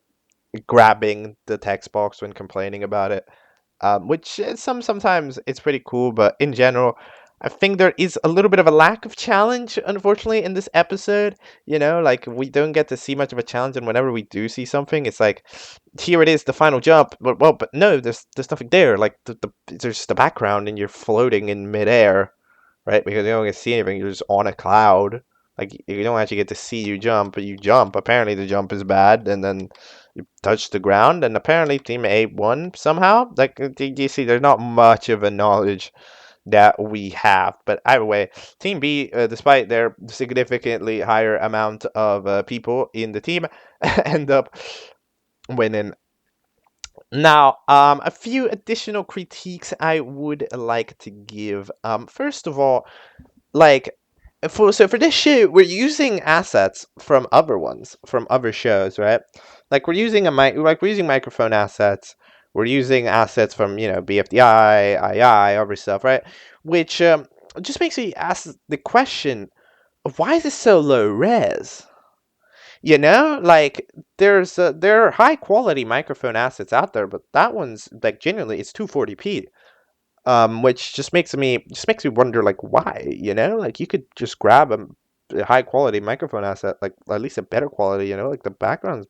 grabbing the text box when complaining about it, which is sometimes it's pretty cool, but in general, I think there is a little bit of a lack of challenge, unfortunately, in this episode. You know, like, we don't get to see much of a challenge, and whenever we do see something, it's like, here it is, the final jump. But, well, but no, there's nothing there. Like, there's just the background, and you're floating in midair, right? Because you don't get to see anything. You're just on a cloud. Like, you don't actually get to see you jump, but you jump. Apparently, the jump is bad, and then you touch the ground, and apparently Team A won somehow. Like, you see, there's not much of a knowledge that we have. But either way, Team B, despite their significantly higher amount of people in the team, end up winning. Now, a few additional critiques I would like to give. First of all, like, for this show, we're using assets from other ones, from other shows, right? Like, we're using we're using microphone assets. We're using assets from, BFDI, II, other stuff, right? Which just makes me ask the question: why is it so low res? You know, like, there are high quality microphone assets out there, but that one's, like, genuinely, it's 240p. Which just makes me wonder, like, why, like, you could just grab a high quality microphone asset, like, at least a better quality, like, the background's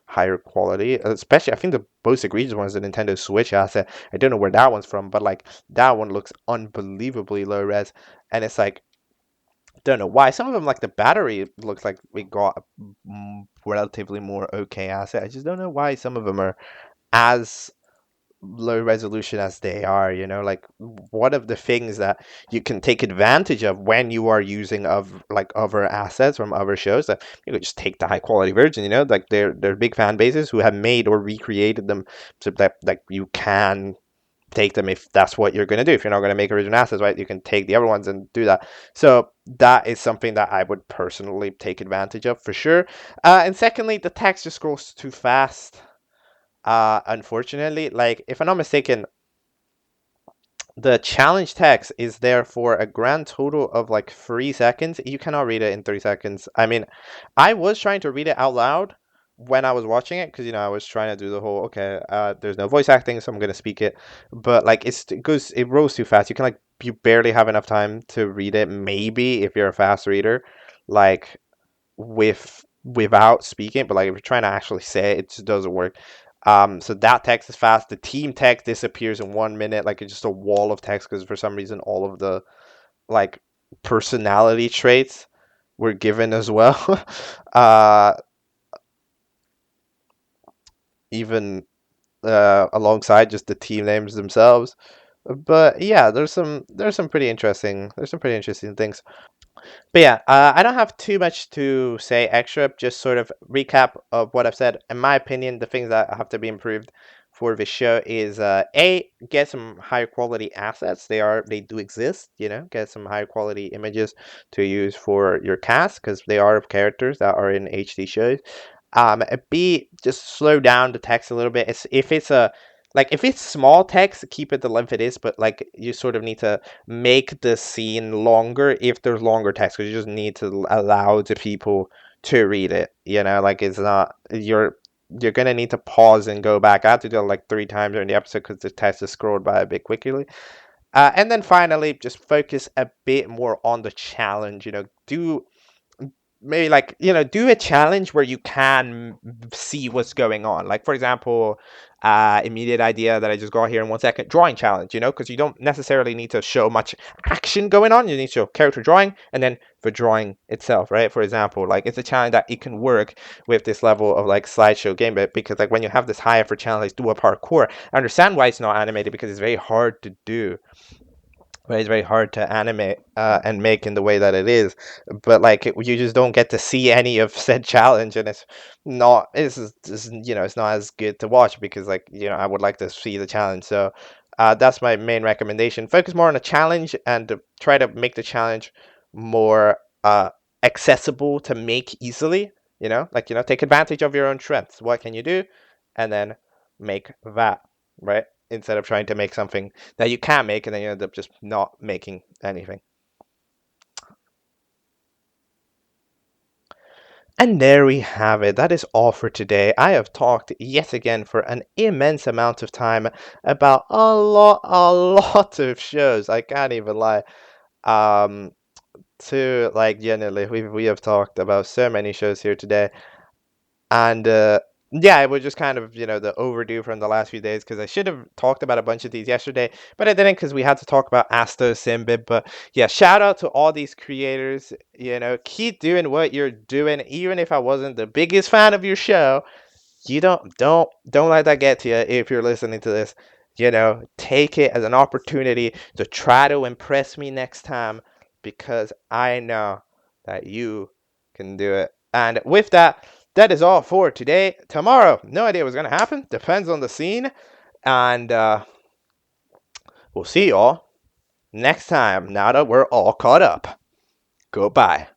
higher quality, especially, I think the most egregious one is the Nintendo Switch asset. I don't know where that one's from, but, like, that one looks unbelievably low res, and it's like, don't know why. Some of them, like, the battery looks like we got a relatively more okay asset. I just don't know why some of them are as low resolution as they are. Like, one of the things that you can take advantage of when you are using like other assets from other shows, that you could just take the high quality version. Like, they're big fan bases who have made or recreated them, so that, like, you can take them if that's what you're going to do. If you're not going to make original assets, right, you can take the other ones and do that. So that is something that I would personally take advantage of, for sure. And secondly, the text just scrolls too fast. Unfortunately, like, if I'm not mistaken, the challenge text is there for a grand total of, like, 3 seconds. You cannot read it in 3 seconds. I mean, I was trying to read it out loud when I was watching it, because, I was trying to do the whole, okay, there's no voice acting, so I'm going to speak it. But, like, it rolls too fast. You barely have enough time to read it, maybe, if you're a fast reader, like, without speaking. But, like, if you're trying to actually say it, it just doesn't work. So that text is fast. The team text disappears in 1 minute. Like, it's just a wall of text, because for some reason all of the, like, personality traits were given as well. uh, even alongside just the team names themselves. But yeah, there's some pretty interesting things. But yeah, I don't have too much to say extra. Just sort of recap of what I've said. In my opinion, the things that have to be improved for this show is get some higher quality assets. They do exist. Get some higher quality images to use for your cast, because they are characters that are in HD shows. B, just slow down the text a little bit. If it's small text, keep it the length it is, but, like, you sort of need to make the scene longer if there's longer text, because you just need to allow the people to read it. Like, it's not, you're gonna need to pause and go back. I have to do it, like, 3 times during the episode, because the text is scrolled by a bit quickly. And then finally, just focus a bit more on the challenge. Do maybe, like, do a challenge where you can see what's going on. Like, for example, immediate idea that I just got here in 1 second, drawing challenge, because you don't necessarily need to show much action going on. You need to show character drawing and then the drawing itself, right? For example, like, it's a challenge that it can work with this level of, like, slideshow game, but because, like, when you have this high effort challenge, like, do a parkour, I understand why it's not animated, because it's very hard to do. But it's very hard to animate and make in the way that it is. But like you just don't get to see any of said challenge, and it's not as good to watch because like I would like to see the challenge. So that's my main recommendation. Focus more on the challenge and try to make the challenge more accessible to make easily. Take advantage of your own strengths. What can you do, and then make that, right? Instead of trying to make something that you can make and then you end up just not making anything. And there we have it. That is all for today. I have talked yet again for an immense amount of time about a lot of shows. I can't even lie. Um, generally, we have talked about so many shows here today. And yeah, it was just kind of, the overdue from the last few days because I should have talked about a bunch of these yesterday, but I didn't because we had to talk about Asto Simbib. But yeah, shout out to all these creators. Keep doing what you're doing, even if I wasn't the biggest fan of your show. You don't let that get to you if you're listening to this. Take it as an opportunity to try to impress me next time because I know that you can do it. And with that, that is all for today. Tomorrow, no idea what's going to happen. Depends on the scene. And we'll see y'all next time now that we're all caught up. Goodbye.